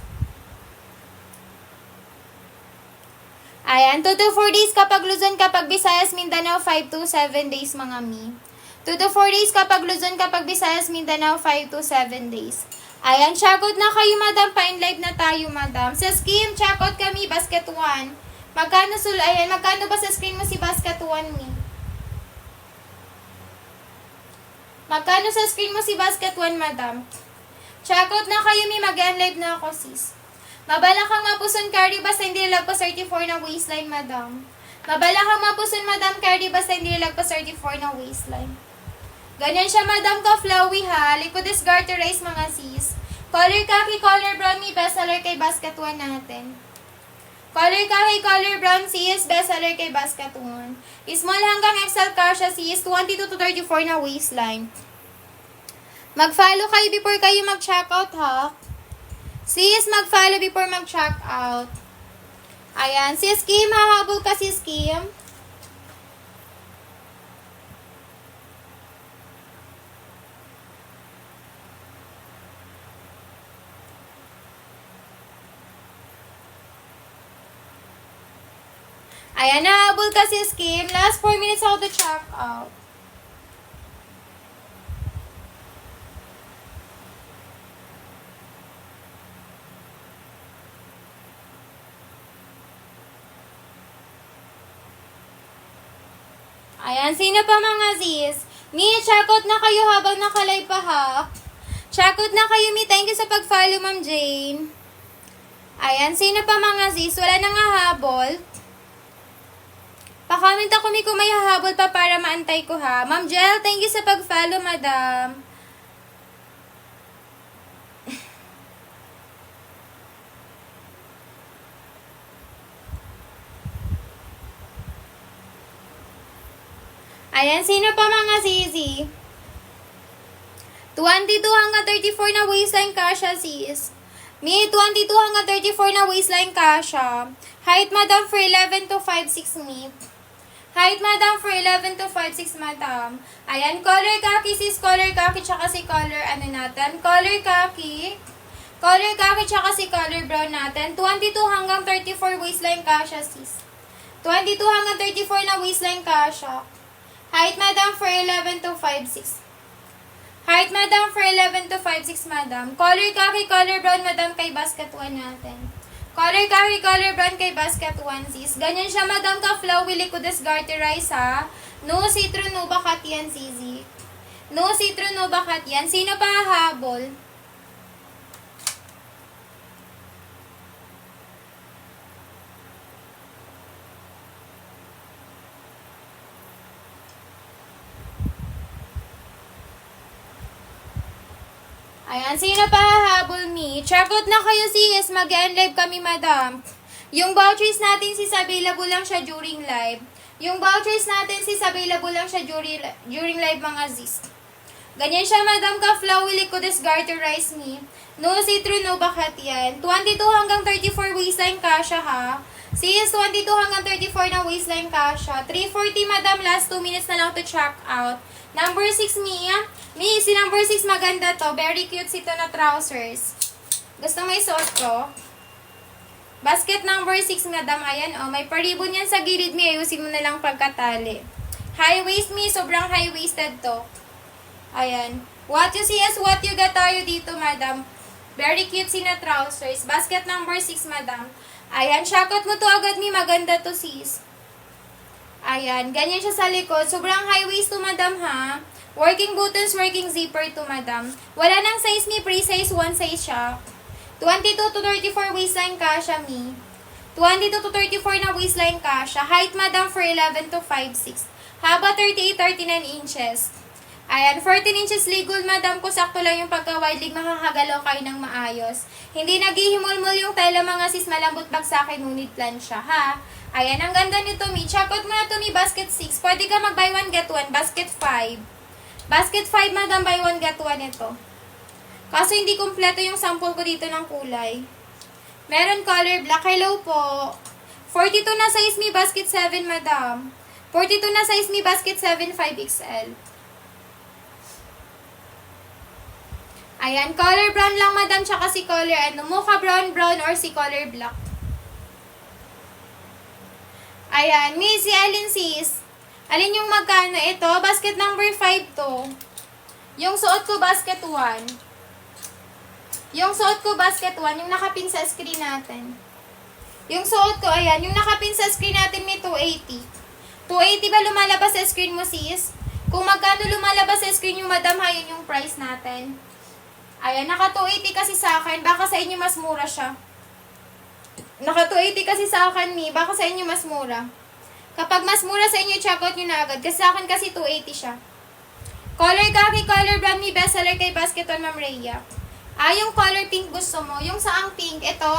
Ayan, 2 to 4 days kapag Luzon, kapag Visayas, Mindanao, 5 to 7 days, mga 2 to 4 days kapag Luzon, kapag Visayas, Mindanao, 5 to 7 days. Ayan, checkout na kayo, madam. Pa-in-live na tayo, madam. Sa scheme, checkout kami, basket 1. Magkano ba sa screen mo si basket 1, Magkano sa screen mo si basket 1, madam? Checkout na kayo, mag-in-live na ako, sis. Mabala kang mapuson, cardi, basta hindi lalagpas 34 na waistline, madam. Mabala kang mapuson, madam, cardi, basta hindi lalagpas 34 na waistline. Ganyan siya, madam, ka-flowy, ha? Likodes garterize, mga sis. Color khaki, color brown, bestseller kay basket 1 natin. Color khaki, color brown, sis, bestseller kay basket 1. Small hanggang XL kasha, sis, 22 to 34 na waistline. Mag-follow kayo before kayo mag-checkout, ha? Sis, mag-follow before mag-checkout. Ayan, sis Kim, hahabol ka, sis Kim. Ayan, nahabol ka, sis Kim. Last 4 minutes ako to check out. Ayan, sino pa, mga sis? Check out na kayo habang nakalive pa, ha? Check out na kayo, thank you sa pag-follow, Ma'am Jane. Ayan, sino pa, mga sis? Wala nang hahabol. Pa-comment ako kung may hahabol pa para maantay ko, ha. Ma'am Jel, thank you sa pag-follow, madam. Ayan, sino pa, mga sisi? 22 hanggang 34 na waistline kasha, sis. 22 hanggang 34 na waistline kasha. Height, madam, for 11 to 5'6", Height, madam, for 11 to 5'6", madam. Ayan, color khaki, sis, color khaki, tsaka si color, natin? Color khaki, tsaka si color brown natin. 22 hanggang 34 waistline kasha, sis. 22 hanggang 34 na waistline kasha. Height, madam, for 11 to 5'6". Height, madam, for 11 to 5'6", madam. Color khaki, color brown, madam, kay basket 1 natin. Color khaki, color brown kay basket 1, sis. Ganyan siya, madam, ka-flowy, likodes garterize, ha. No citron, no bakat yan, sisi. No citron, no bakat yan. Sino pa hahabol? Ayan, sino pa hahabol, Checkout na kayo, sis. Mag-live kami, madam. Yung vouchers natin, sis, available lang siya during live. Yung vouchers natin, sis, available lang siya during live, mga sis. Ganyan siya, madam, ka-flowy, likodes garterize, No citron, no bakat yan. 22 hanggang 34 waistline kasha, ha. Sis, 22 hanggang 34 na waistline kasha. 340, madam, last 2 minutes na lang to check out. Number 6, si number 6 maganda to. Very cute ito na trousers. Gusto mo isuot ko? Basket number 6, madam. Ayan, oh. May paribon yan sa gilid, mi. Ayusin mo na lang pagkatali. High waist, mi. Sobrang high-waisted to. Ayan. What you see is what you get tayo dito, madam. Very cute na trousers. Basket number 6, madam. Ayan, shakot mo to agad, mi. Maganda to, sis. Ayan, ganyan siya sa likod. Sobrang high waist to, madam, ha. Working buttons, working zipper to, madam. Wala nang size, mi. Pre-size 1 size siya. 22 to 34 waistline kasha, mi. 22 to 34 na waistline kasha. Height, madam, for 11 to 5'6". Haba, 38-39 inches. Ayan, 14 inches legal, madam, ko sakto lang yung pagka-wide leg, makakagalaw kayo ng maayos. Hindi naghihimol-mol yung tela, mga sis, malambot bag sa akin, ngunit plan siya, ha? Ayan, ang ganda nito, mi. Check out mo na to, mi, basket 6. Pwede ka mag-buy 1, get 1, basket 5. Basket 5, madam, buy 1, get 1 ito. Kaso hindi kumpleto yung sample ko dito ng kulay. Meron color black. Hello po. 42 na size, mi, basket 7, madam. 42 na size, mi, basket 7, 5XL. Ayan, color brown lang, madam, tsaka si color, mocha brown, or si color black. Ayan, Miss Ellen, sis. Alin yung magkano? Ito, basket number 5 to. Yung suot ko, basket 1. Yung suot ko, basket 1, yung nakapin sa screen natin. Yung suot ko, ayan, yung nakapin sa screen natin, may 280. 280 ba lumalabas sa screen mo, sis? Kung magkano lumalabas sa screen yung madam, ha, yun yung price natin. Ayan, naka 280 kasi sa akin. Baka sa inyo mas mura siya. Naka 280 kasi sa akin, mi. Baka sa inyo mas mura. Kapag mas mura sa inyo, check out nyo na agad. Kasi sa akin kasi 280 siya. Color khaki, color brown, mi. Bestseller kay Basket 1, Ma'am Rhea. Yung color pink gusto mo. Yung saang pink, ito.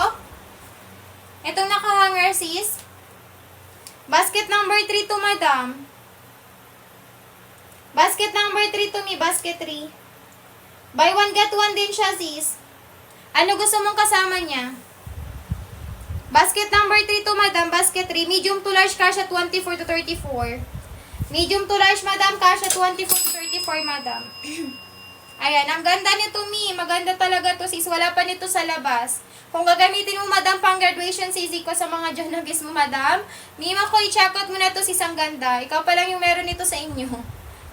Itong nakahanger, sis. Basket number 3 to, madam. Basket number 3 to, mi. Basket 3. Buy 1, get 1 din siya, sis. Ano gusto mong kasama niya? Basket number 3 to, madam. Basket 3. Medium to large, kasha 24 to 34. Medium to large, madam. Kasha 24 to 34, madam. Ayan, ang ganda nito, mi. Maganda talaga to, sis. Wala pa nito sa labas. Kung gagamitin mo, madam, pang graduation sisi ko sa mga Jonagis mo, madam. Mima ko, i-check out mo na to, sis. Ang ganda. Ikaw pa lang yung meron nito sa inyo.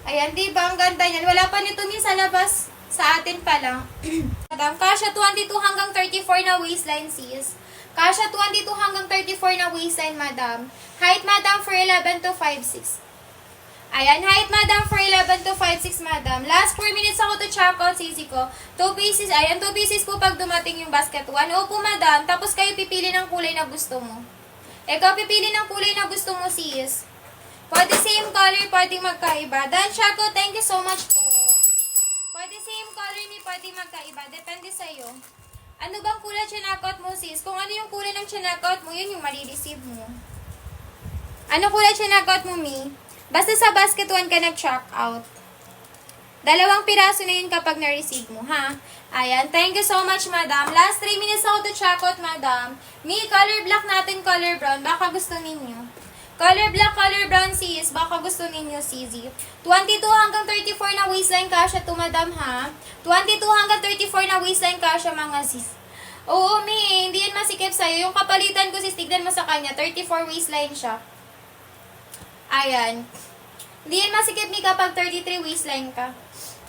Ayan, diba? Ang ganda niyan. Wala pa nito, mi, sa labas. Sa atin pa lang. Madam, kasha 22 hanggang 34 na waistline, sis. Kasha 22 hanggang 34 na waistline, madam. Height, madam, for 11 to 5'6". Ayan, height, madam, for 11 to 5'6", madam. Last 4 minutes ako to check out, sisi ko. 2 pieces, ayan, 2 pieces po pag dumating yung basket 1. Opo, madam. Tapos kayo pipili ng kulay na gusto mo. Ikaw pipili ng kulay na gusto mo, sis. Pwede same color, pwede magkaiba. Dan, check out, thank you so much po. Pwede same color, ni pwede magkaiba. Depende sa'yo. Ano bang kulay chinakot mo, sis? Kung ano yung kulay ng chinakot mo, yun yung marireceive mo. Ano kulay chinakot mo, mi? Basta sa basket 1 ka nag-check out. 2 piraso na yun kapag na-receive mo, ha? Ayan, thank you so much, madam. Last 3 minutes ako to check out, madam. Mi, color black natin, color brown. Baka gusto ninyo. Color black, color brown, sis. Baka gusto ninyo, CZ. 22 hanggang 34 na waistline kasha to, madam, ha? 22 hanggang 34 na waistline kasha, mga sis. Oo, mi. Hindi yan masikip sa'yo. Yung kapalitan ko, sis, tignan mo sa kanya. 34 waistline siya. Ayan. Hindi yan masikip, mi, kapag 33 waistline ka.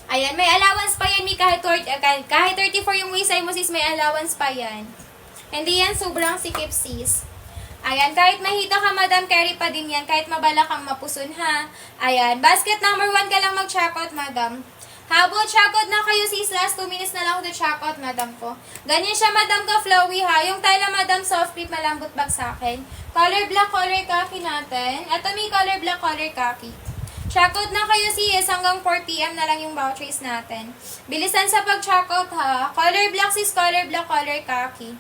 Ayan, may allowance pa yan, mi. Kahit 34 yung waistline mo, sis, may allowance pa yan. Hindi yan sobrang sikip, sis. Ayan, kahit mahita ka, madam, carry pa din yan. Kahit mabala kang mapuson, ha? Ayan, basket number 1 ka lang mag-check out, madam. Habol, check out na kayo, sis. Last 2 minutes na lang ako to check out, madam ko. Ganyan siya, madam, ka flowy, ha? Yung tela, madam, soft flip, malambot bag sa akin. Color black, color khaki natin. Ito, may color black, color khaki. Check out na kayo, sis. Hanggang 4 PM na lang yung vouchers natin. Bilisan sa pag-check out, ha? Color black, sis. Color black, color khaki.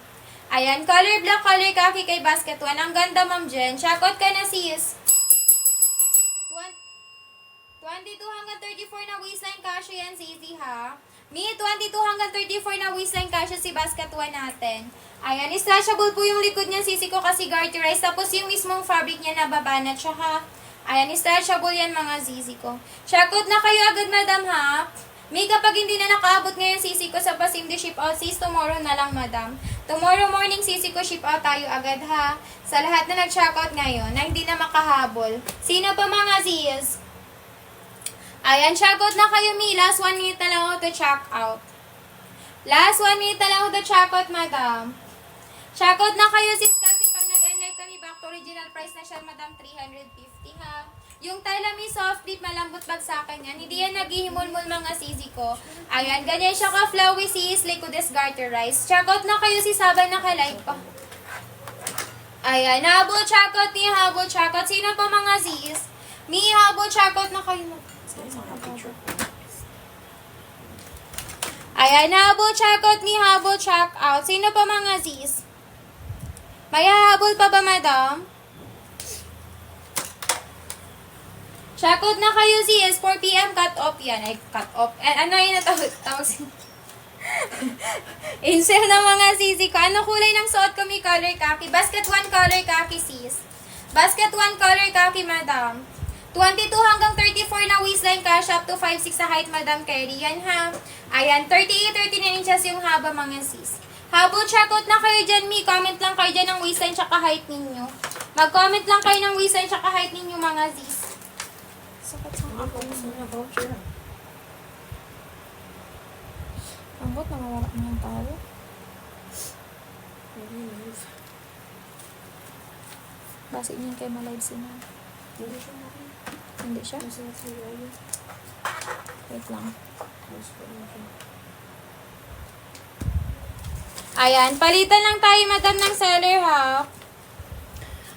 Ayan, color black, color khaki kay basket 1. Ang ganda, ma'am Jen. Check out ka na, sis. 22 hanggang 34 na waistline kasha yan, CZ, ha? Mi, 22 hanggang 34 na waistline kasha si basket 1 natin. Ayan, stretchable po yung likod niya, sisi ko, kasi garterized. Tapos yung mismong fabric niya nababanat siya, ha? Ayan, stretchable yan, mga zizi ko. Check out na kayo agad, madam, ha? May kapag hindi na nakaabot ngayon sisi ko sa pasim di ship out, sis, tomorrow na lang, madam. Tomorrow morning sisi ko ship out tayo agad, ha? Sa lahat na nag-check out ngayon na hindi na makahabol. Sino pa mga sis? Ayan, check out na kayo, Mi. Last 1 minute na lang ako to check out. Last 1 minute na lang ako to check out, madam. Check out na kayo, sis, kasi pag nag-end kami back to original price na siya, madam, 350, ha? Yung Tylami soft lip, malambot bag sa akin yan. Hindi yan naghihimulmul mga sisi ko. Ayan, ganyan siya ka-flowy sis, liquidus garterize. Check out na kayo, sis, habang naka-live pa. Ayan, habol check out ni habol check out. Sino pa mga sis? Mi, habol check out na kayo. Ayan, habol check out ni habol check out. Sino pa mga sis? May hahabol pa ba, madam? Check out na kayo, sis. 4 p.m. cut off yan. Ay, cut off. Ano yun na tawag? Insert na mga sisi ko. Ano kulay ng suot ko? May color khaki. Basket 1 color khaki, sis. Basket 1 color khaki, madam. 22 hanggang 34 na waistline cash up to 5'6 sa height, madam Kerry. Yan, ha. Ayan, 38, 39 inches yung haba, mga sis. Habol, check out na kayo dyan, Mi. Comment lang kayo dyan ng waistline tsaka height ninyo. Mag-comment lang kayo ng waistline tsaka height ninyo, mga sis. Sakit sa Ako gusto na voucher. Ambot, nawawala na yung tao. Basi niyan kay malive si na. Hindi siya na rin. Hindi siya? Nasa sila yun. Wait lang. Mas pa rin siya. Ayan, palitan lang tayo, madam, ng seller, ha?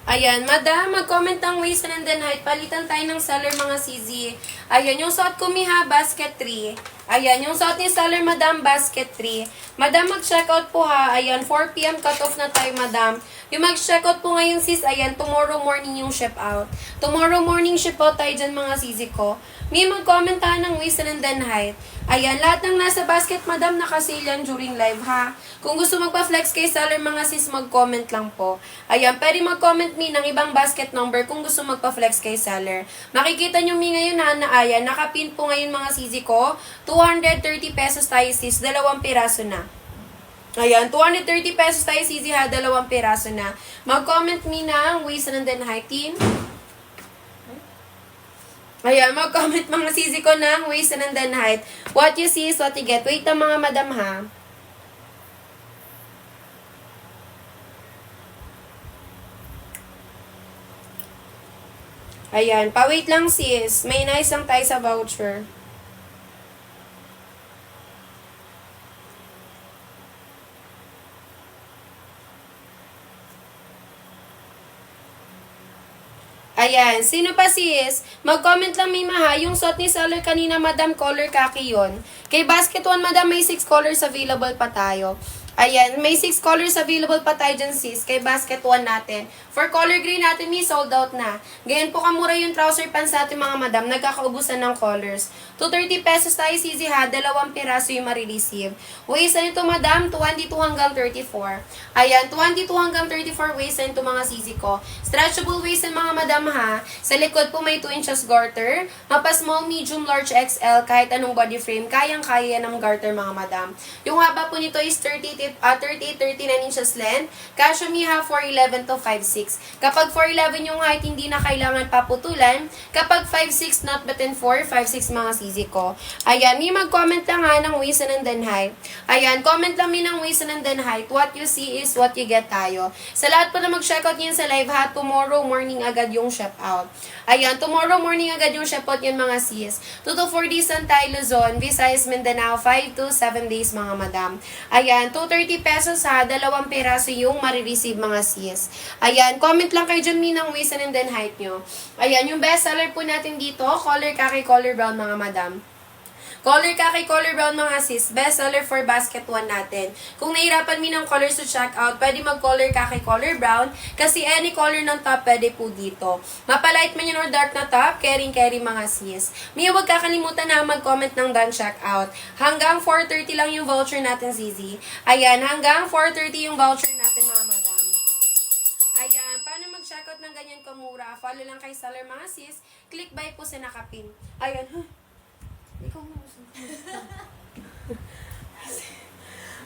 Ayan, madam, mag-comment ang waist and then height. Palitan tayo ng seller, mga CZ. Ayan, yung suot ko, Miha, basket 3. Ayan, yung suot ni seller, madam, basket 3. Madam, mag-check out po, ha. Ayan, 4 p.m. cut off na tayo, madam. Yung mag-check out po ngayon, sis, ayan, tomorrow morning yung ship out. Tomorrow morning ship out tayo dyan, mga CZ ko. May mag-comment tayo ng waist and then height. Ayan, lahat ng nasa basket, madam, nakasale yan during live, ha. Kung gusto magpa-flex kay seller, mga sis, mag-comment lang po. Ayan, pwede mag-comment mi ng ibang basket number kung gusto magpa-flex kay seller. Makikita nyo mi ngayon na ayan, nakapin po ngayon mga sisi ko. 230 pesos tayo sis, 2 piraso na. Ayan, 230 pesos tayo sisi ha, 2 piraso na. Mag-comment mi ng waist and then height team. Ayan, mag-comment mga sisi ko ng waist and then height. What you see is what you get. Wait na mga madam ha. Ayan, pa-wait lang sis. May nice lang tayo sa voucher. Ayan, sino pa sis? Mag-comment lang Mima ha. Yung suot ni seller kanina, madam, color khaki yun. Kay basket 1, madam, may 6 colors available pa tayo. Ayan, may 6 colors available pa tayo dyan sis. Kay basket 1 natin. For color green natin, may sold out na. Ganyan po kamura yung trouser pants natin mga madam. Nagkakaubusan ng colors. 230 pesos tayo sisi ha. 2 piraso yung marireceive. Waist na ito madam, 22 hanggang 34. Ayan, 22 hanggang 34 waist na ito mga sisi ko. Stretchable waist na mga madam ha. Sa likod po may 2 inches garter. Mapa small, medium, large, XL. Kahit anong body frame, kayang-kaya ng garter mga madam. Yung haba po nito is 38-39 inches length. Kasya miha 4'11 to 5'6. Kapag 4'11 yung height, hindi na kailangan paputulan. Kapag 5'6 not button 4, 5'6 mga sisi ko. Ayan, may mag-comment lang ha ng waist and then height. Ayan, comment lang mi ng waist and then height. What you see is what you get tayo. Sa lahat po na mag-checkout niyan sa live ha, tomorrow morning agad yung ship out. Ayan, tomorrow morning agad yung ship out yan mga sis. 2 to 4 days ang tayo Luzon, Visayas, Mindanao, 5 to 7 days mga madam. Ayan, 230 pesos ha, 2 piraso yung marireceive mga sis. Ayan, comment lang kayo dyan mi ng waist and then height nyo. Ayan, yung best seller po natin dito, color khaki, color brown mga madam. Color khaki, color brown mga sis. Best seller for basket 1 natin. Kung nahirapan mi ng colors to check out, pwede mag-color khaki, color brown. Kasi any color ng top, pwede po dito. Mapalight man yun or dark na top, carry mga sis. Mia, huwag kakalimutan na mag-comment ng done check out. Hanggang 4:30 lang yung voucher natin, Zizi. Ayan, hanggang 4:30 yung voucher natin, mga madam. Ayan, paano mag-checkout ng ganyan kamura? Follow lang kay seller mga sis. Click buy po sa nakapin. Ayan, Ikaw mo.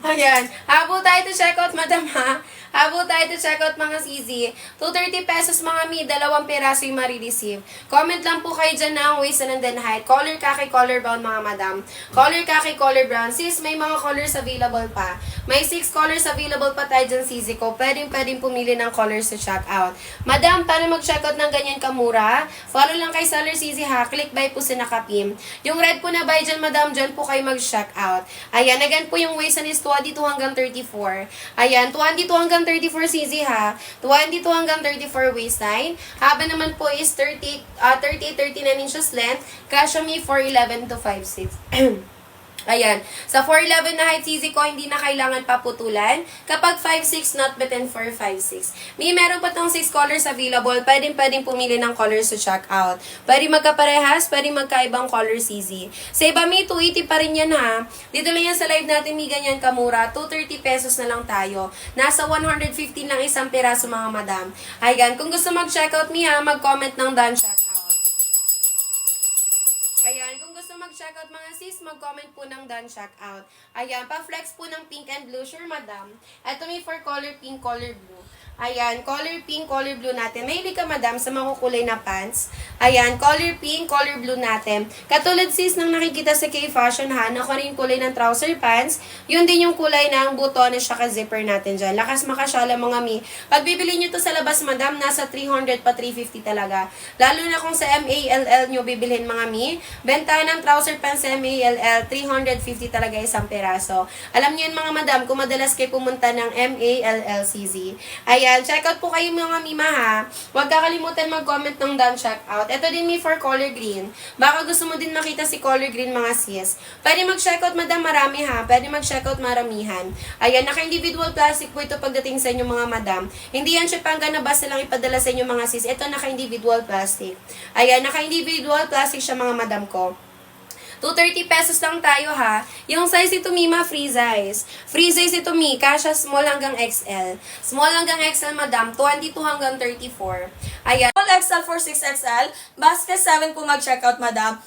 Ayan. Habol tayo to check out, madam, ha? Habol tayo to check out, mga CZ. 230 pesos, mga mi. 2 peraso yung marireceive. Comment lang po kayo dyan na ang waist and then height. Color kaki, color brown, mga madam. Color kaki, color brown. Sis, may mga colors available pa. May 6 colors available pa tayo dyan, CZ ko. Pwedeng pumili ng colors to check out. Madam, paano mag-check out ng ganyan kamura? Follow lang kay Seller CZ, ha? Click buy po sa nakapim. Yung red po na buy dyan, madam, dyan po kayo mag-check out. Ayan, again po yung waist and is 22 hanggang 34. Ayan, 22 hanggang 34 CZ, ha? 22 hanggang 34 waistline. Haba naman po is 39 inches length. Kasya me 4'11 to 5'6". Ayan. Sa 4'11 na height CZ ko, hindi na kailangan paputulan. Kapag 5'6", not button for 5'6". May meron pa tong 6 colors available. Pwedeng pumili ng colors to check out. Pwede magkaparehas, pwede magkaibang color CZ. Sa iba, may 280 pa rin yan, ha. Dito lang yan sa live natin, may ganyan kamura. 230 pesos na lang tayo. Nasa 115 lang isang piraso, mga madam. Ayan. Kung gusto mag-check out me, ha, mag-comment ng done check out. Ayan, kung gusto mag-check out, mga sis, mag-comment po ng done check out. Ayan, pa-flex po ng pink and blue. Sure, madam. Ito may for color pink, color blue. Ayan, color pink, color blue natin. Mahilig ka, madam, sa makukulay na pants. Ayan, color pink, color blue natin. Katulad, sis, nang nakikita sa K-Fashion, ha, nakuha rin yung kulay ng trouser pants. Yun din yung kulay ng butones siya ka-zipper natin dyan. Lakas makasyala, mga mi. Pag bibili nyo to sa labas, madam, nasa 300 pa 350 talaga. Lalo na kung sa MALL nyo bibilhin, mga mi. Benta ng trouser pants sa MALL, 350 talaga isang peraso. Alam niyo yun, mga madam, kung madalas kayo pumunta ng MALLCZ. Ayan, check out po kayo, mga mima, ha. Huwag kakalimutan mag-comment ng done check out. Ito din me for color green. Baka gusto mo din makita si color green, mga sis. Pwede mag-check out, madam, marami, ha. Pwede mag-check out maramihan. Ayan, naka-individual plastic po ito pagdating sa inyo, mga madam. Hindi yan siya pangga na basta lang ipadala sa inyo, mga sis. Ito, naka-individual plastic. Ayan, naka-individual plastic siya, mga madam ko. 230 pesos lang tayo, ha. Yung size ito, Mima, free size. Free size ito, Mi. Kasha small hanggang XL. Small hanggang XL, madam. 22 hanggang 34. Ayan. Small XL for 6XL. Basket 7 po mag-checkout, madam.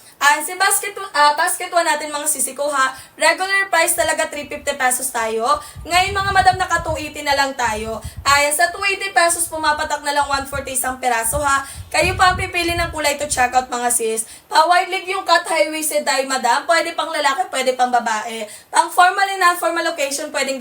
Si basket 1 natin, mga sisiko, ha. Regular price talaga 350 pesos tayo. Ngayon, mga madam, naka 280 na lang tayo. Ayan, sa 280 pesos, pumapatak na lang 140 isang peraso, ha. Kayo pa ang pipili ng kulay to checkout, mga sis. Pa-wide leg yung cut, high-waisted dye, madam. Pwede pang lalaki, pwede pang babae. Pang formal and non-formal occasion, pwedeng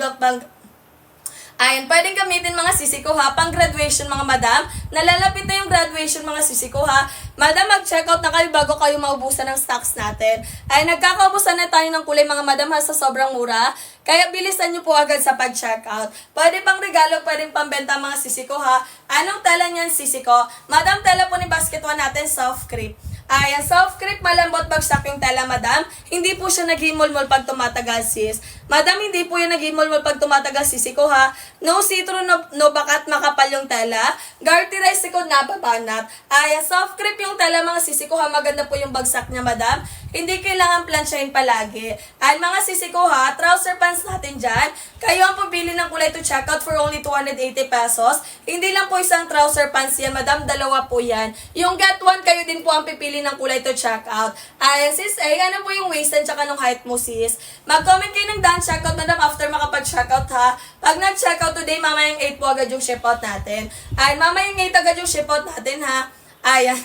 Ayan, pwedeng gamitin, mga sisiko, ha. Pang graduation, mga madam. Nalalapit na yung graduation, mga sisiko, ha. Madam, mag-checkout na kayo bago kayo maubusan ng stocks natin. Ay, nagkakaubusan na tayo ng kulay, mga madam, ha, sa sobrang mura. Kaya bilisan nyo po agad sa pag-checkout. Pwede pang regalo, pwedeng pambenta, mga sisiko, ha. Anong tela niyan, sisiko? Madam, tela po ni basket 1 natin, soft crepe. Ayan, soft crepe, malambot, bagsak yung tela, madam. Hindi po siya naghimolmol pag tumatagal, sis. Madam, hindi po yan naghimolmol pag tumatagal, sisiko, ha. No see-through, no bakat, makapal yung tela. Garterize sikod, nababanat. Ayan, soft crepe yung tela, mga sisiko, ha. Maganda po yung bagsak niya, madam. Hindi kailangan plansyahin palagi. Ayan, mga sisiko, ha. Trouser pants natin dyan. Kayo ang pabili ng kulay to checkout for only 280 pesos. Hindi lang po isang trouser pants yan, madam. Dalawa po yan. Yung get one, kayo din po ang pipili ng kulay to checkout. Ayan, sis, ano po yung waist and tsaka nung height mo, sis. Mag-comment kayo ng done checkout, madam, after makapag-checkout, ha. Pag nag-checkout today, mamayang 8 po agad yung ship out natin. Ayan, mamayang 8 agad yung ship out natin, ha. Ayan.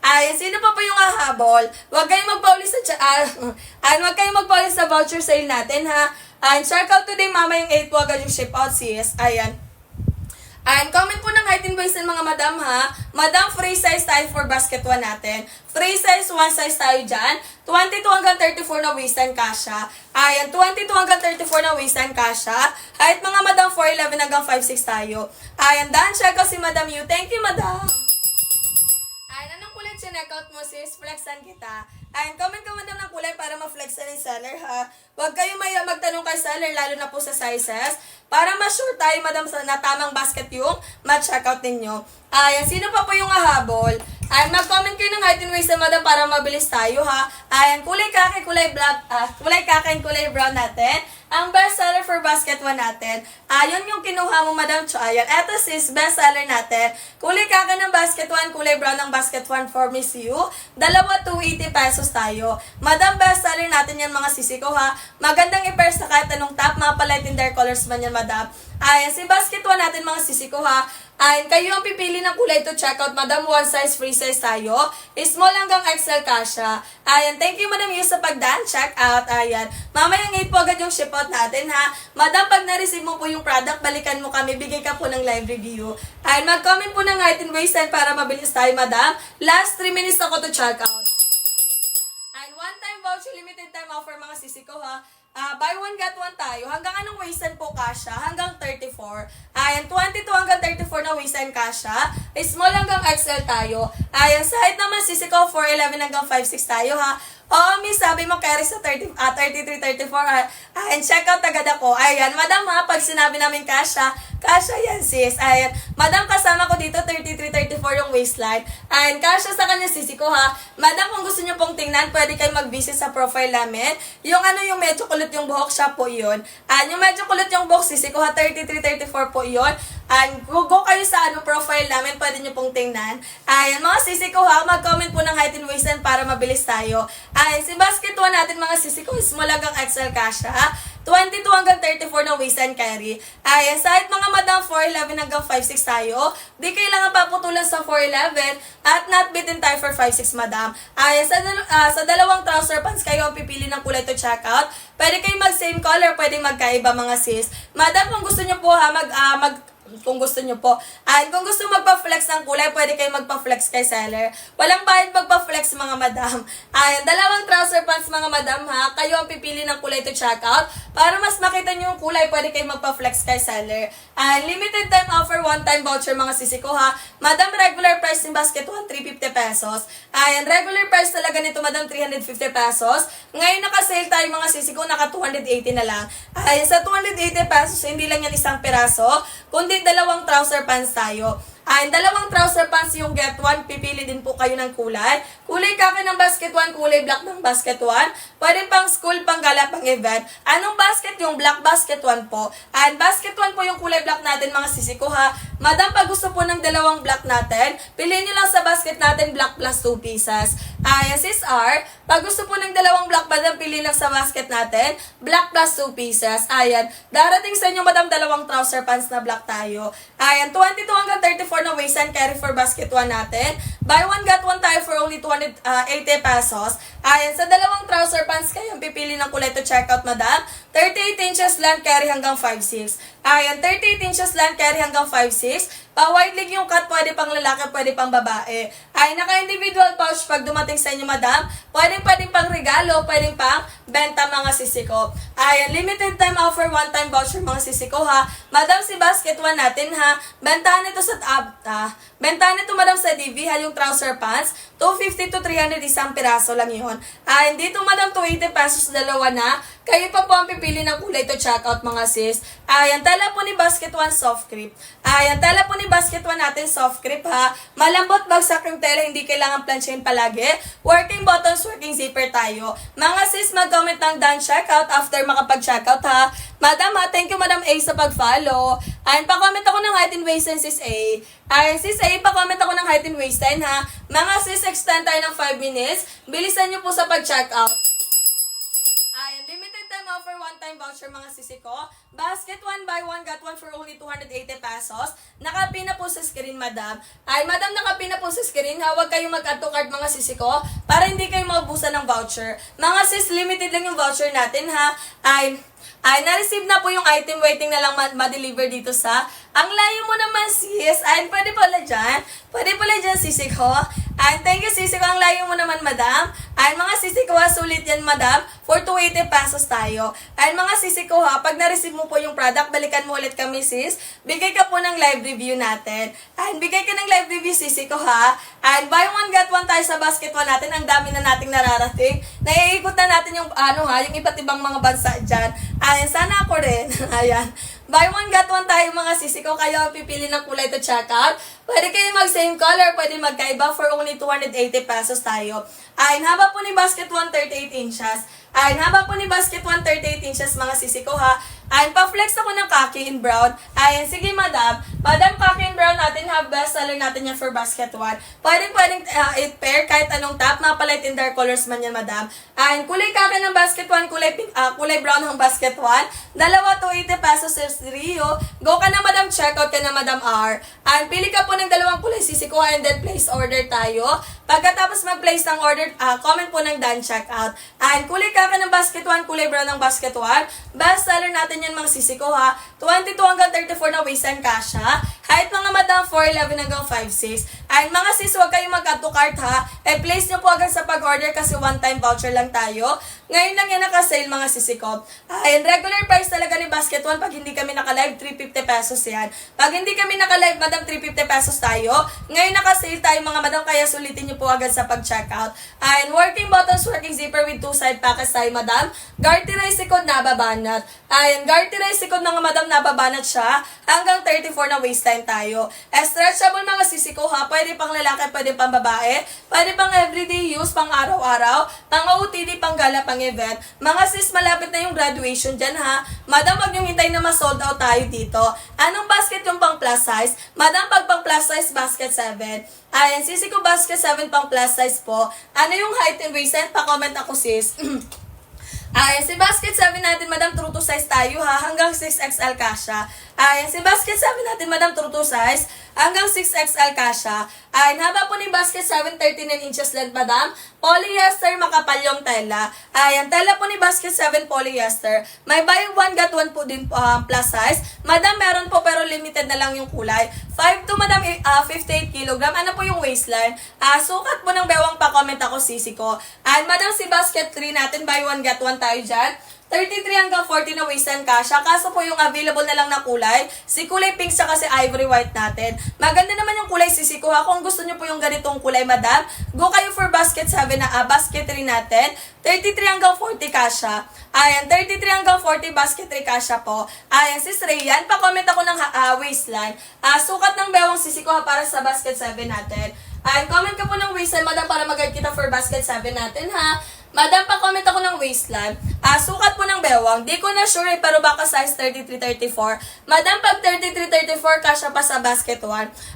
Ayan, sino pa po yung hahabol? Huwag kayong magpauli sa huwag kayong magpauli sa voucher sale natin, ha. Ayan, checkout today, mamayang 8 po agad yung ship out, sis. Ayan. And comment po ng height and waist ng mga madam, ha. Madam, free size tayo for basket 1 natin. Free size, 1 size tayo dyan. 22 hanggang 34 na waistline kasha. Ayan, 22 hanggang 34 na waistline kasha. Height mga madam, 4'11 hanggang 5'6 tayo. Ayan, done. Check out si Madam Yu. Thank you, madam. Ayan, anong kulay check-out mo, sis? Flexan kita. Ayan, comment ka, madam, ng kulay para ma-flexan ni seller, ha. Huwag kayo magtanong kay seller, lalo na po sa sizes. Para ma-sure tayo, madam, na tamang basket yung ma-checkout ninyo. Ayan, sino pa po yung hahabol? Ayan, mag-comment kayo ng height and waist, madam, para mabilis tayo, ha. Ayan, kulay kaki, kulay black, kulay kaki and kulay brown natin. ang best seller for basket 1 natin. Yun yung kinuha mo, Madam Cho. Ayan, eto sis, best seller natin. Kulay kaka ng basket 1, kulay brown ng basket 1 for Miss You. Dalawa, 280 pesos tayo. Madam, best seller natin yan mga sisi ko ha. Magandang i-pair sa kahit anong top, mga palight in their colors man yan, Madam. Ayan, si basket 1 natin mga sisi ko ha. Ayan, kayo ang pipili ng kulay to check out, Madam. One size, free size tayo. Small hanggang XL kasha. Ayan, thank you, Madam Yu, sa pagdaan. Check out. Ayan. Mamayang 8 po agad yung ship out natin, ha. Madam, pag na-receive mo po yung product, balikan mo kami. Bigay ka po ng live review. Ayan, mag-comment po ng height and waist time para mabilis tayo, Madam. Last 3 minutes ako to check out. And one-time voucher, limited time offer mga sisi ko ha. Buy one get one tayo. Hanggang anong waistline po kasha? Hanggang 34. Ayan, 22 hanggang 34 na waistline kasha. Small hanggang XL tayo. Ayan, sa height naman sisi ko 4'11 hanggang 5'6 tayo ha. Oo, miss, sabi mo carry sa 33, 34. Ayan, check out agad ako. Ayan, madam ha, pag sinabi namin kasha yan sis. Ayan, madam kasama ko dito 33, 34 yung waistline. Ayan, kasha sa kanya sisi ko ha. Madam, kung gusto nyo pong tingnan, pwede kayo mag-visit sa profile namin. Yung yung medyo kulot yung buhok, siya po yun. Ayan, yung medyo kulot yung buhok sisi ko ha, 33, 34 po yun. Ayan, go kayo sa profile namin, pwede nyo pong tingnan. Ayan, mga sisi ko ha, mag-comment po ng height and waistline para mabilis tayo. Ayan, si basket 1 natin mga sisi ko, small hanggang XL kasha ha. 22 hanggang 34 na waistline carry. Ayan, sa height mga madam, 4'11 hanggang 5'6 tayo. Di kailangan paputulan sa 4'11 at not bitin tayo for 5'6 madam. Ayan, sa dalawang trouser pants kayo ang pipili ng kulay to check out. Pwede kayo mag-same color, pwede magkaiba mga sis. Madam, kung gusto nyo po ha, kung gusto nyo po. Kung gusto magpa-flex ng kulay, pwede kayo magpa-flex kay seller. Walang bayad magpa-flex mga madam. Ayan, dalawang trouser pants mga madam ha. Kayo ang pipili ng kulay to check out. Para mas makita nyo yung kulay, pwede kayo magpa-flex kay seller. Limited time offer, one-time voucher mga sisi ko ha. Madam, regular price ng basket 1, 350 pesos. Ayan, regular price talaga nito madam, 350 pesos. Ngayon naka-sale tayo mga sisi ko, naka 280 na lang. Ayan, sa 280 pesos, hindi lang yan isang piraso, kundi dalawang trouser pants tayo. Dalawang trouser pants yung get one, pipili din po kayo ng kulay. Kulay kaki ng basket 1, kulay black ng basket 1. Pwede pang school, pang gala, pang event. Anong basket? Yung black basket 1 po. Basket 1 po yung kulay black natin mga sisi ko ha. Madam, pag gusto po ng dalawang black natin, piliin nyo lang sa basket natin black plus 2 pieces. Sis R, pag gusto po ng dalawang black, madam, piliin lang sa basket natin black plus 2 pieces. Ayan, darating sa inyo madam, dalawang trouser pants na black tayo. Ayan, 22 hanggang 34 na waistline carry for basket 1 natin. Buy one get one tayo for only 280 pesos. Ayan, sa dalawang trouser pants kayo pipili ng kulay to check out madam. 38 inches lang carry hanggang 5'6". Ayan, 38 inches lang carry hanggang 5'6". Pa-wide leg yung cut, pwede pang lalaki, pwede pang babae. Ay, naka-individual pouch pag dumating sa inyo, madam. Pwede pang regalo, pwede pang benta mga sisi ko. Ayan, limited time offer, one-time voucher mga sisi ko ha. Madam, si basket 1 natin ha. Bentahan nito sa bentahan nito madam sa DV ha, yung trouser pants. 250 to 300, isang piraso lang yun. Ayan, dito madam, 280 pesos, dalawa na. Kayo pa po ang pipili ng kulay to check out mga sis. Ayan, tela po ni basket 1 soft grip. Ayan, tela po ni basket 1 natin soft grip ha. Malambot bagsak yung tela, hindi kailangan plansyahin palagi. Working buttons, working zipper tayo. Mga sis, mag-comment ng done checkout after makapag-checkout ha. Madam ha, thank you Madam A sa pag-follow. Ayan, pa-comment ako ng height and waistline sis A. Ayan, sis A, pa-comment ako ng height and waistline ha. Mga sis, extend tayo ng 5 minutes. Bilisan nyo po sa pag-checkout. Ayan, limited time offer, one-time voucher mga sisi ko. Basket 1, buy 1, get 1 for only 280 pesos. Nakapin na po sa screen, madam. Ay, madam, nakapin na po sa screen ha. Huwag kayong mag-add to cart mga sisi ko para hindi kayo maubusan ng voucher. Mga sis, limited lang yung voucher natin ha. Ay, na-receive na po yung item, waiting na lang ma-deliver dito sa... Ang layo mo naman, sis. Ay, pwede pala dyan. Pwede pala dyan, sisi ko. Ay, thank you, sisi ko. Ang layo mo naman, madam. Ay, mga sisi ko ha, sulit yan, madam. For 280 pesos tayo. Ay, mga sisi ko ha, pag na-receive mo po yung product, balikan mo ulit kami, sis. Bigay ka po ng live review natin. Ay, bigay ka ng live review, sisi ko ha. Ay, buy one, get one tayo sa basket 1 natin. Ang dami na nating nararating. Naiikot na natin yung, yung iba't ibang mga bansa dyan. Ayan, sana ako rin. Ayan. Buy one, get one tayo mga sisi ko. Kayo ang pipili ng kulay to check out. Pwede kayo mag-same color, pwede magkaiba for only 280 pesos tayo. Ay, haba po ni basket 138 inches. Ay, haba po ni basket 138 inches mga sisi ko ha. Ay, pa-flex ako ng khaki in brown. Ay, sige madam. Madam, khaki in brown natin ha. Best seller natin yan for basket 1. Pwedeng i-pair kahit anong top. Mapalight in dark colors man yan madam. Ay, kulay khaki ng basket 1, kulay brown ng basket 1. Dalawa 280 pesos is Rio. Go ka na madam, check out ka na madam R. Ay, pili ka po ng dalawang kulay sisi ko and then place order tayo. Pagkatapos mag-place ng order, comment po ng done checkout. And kulay kaka ng basket 1, kulay brown ng basket 1. Best seller natin yan mga sisi ko ha. 22 hanggang 34 na waist and kasha. Height mga madam, 4'11 hanggang 5'6. And mga sis, huwag kayong mag-add to cart ha. I-place nyo po agad sa pag-order kasi one-time voucher lang tayo. Ngayon lang yan naka-sale mga sisi ko. And regular price talaga ni basket 1 pag hindi kami naka-live, 350 pesos yan. Pag hindi kami naka-live, madam, 350 pesos tayo. Ngayon naka-sale tayo mga madam, kaya sulitin nyo po agad sa pag-checkout. And working buttons, working zipper with 2 side pockets tayo madam. Garterized sikod nababanat. And garterized sikod mga madam nababanat siya. Hanggang 34 na waistline tayo. Stretchable mga sisi ko ha. Pwede pang lalaki, pwede pang babae. Pwede pang everyday use, pang araw-araw. Pang OOTD, pang gala, pang event. Mga sis, malapit na yung graduation dyan ha. Madam, wag niyong hintay na ma-sold out tayo dito. Anong basket yung pang plus size? Madam, pag pang plus size, basket 7. Ayan, sisi ko basket 7 pang plus size po. Ano yung height and waist? Pa-comment ako sis. Ayan, si basket 7 natin, madam, true to size tayo ha, hanggang 6XL kasha. Ayan, si basket 7 natin, madam, true to size, hanggang 6XL kasha. Ayan, haba po ni basket 7, 39 inches length, madam. Polyester, makapal yung tela. Ayan, tela po ni basket 7 polyester. May buy one, get one po din plus size. Madam, meron po pero limited na lang yung kulay. 5'2", madam, 58 kilogram. Ano po yung waistline? Sukat po ng bewang pa-comment ako, sisi ko. And madam, si basket 3 natin, buy one, get one tayo dyan. 33 hanggang 40 na waist and kasha. Kaso po yung available na lang na kulay, si kulay pink sa kasi ivory white natin. Maganda naman yung kulay sisi ko ha. Kung gusto nyo po yung ganitong kulay madam, go kayo for basket 7 na basket 3 natin. 33 hanggang 40 kasha. Ayan, 33 hanggang 40 basket 3 kasha po. Ayan, sis Rayan, pa-comment ako ng waistline. Sukat ng bewang sisi ko ha para sa basket 7 natin. Ayan, comment ka po ng waistline madam para mag-guide kita for basket 7 natin ha. Madam, pa-comment ako ng waistline. Sukat po ng bewang. Di ko na sure pero baka size 33-34. Madam, pag 33-34, kasha pa sa basket 1.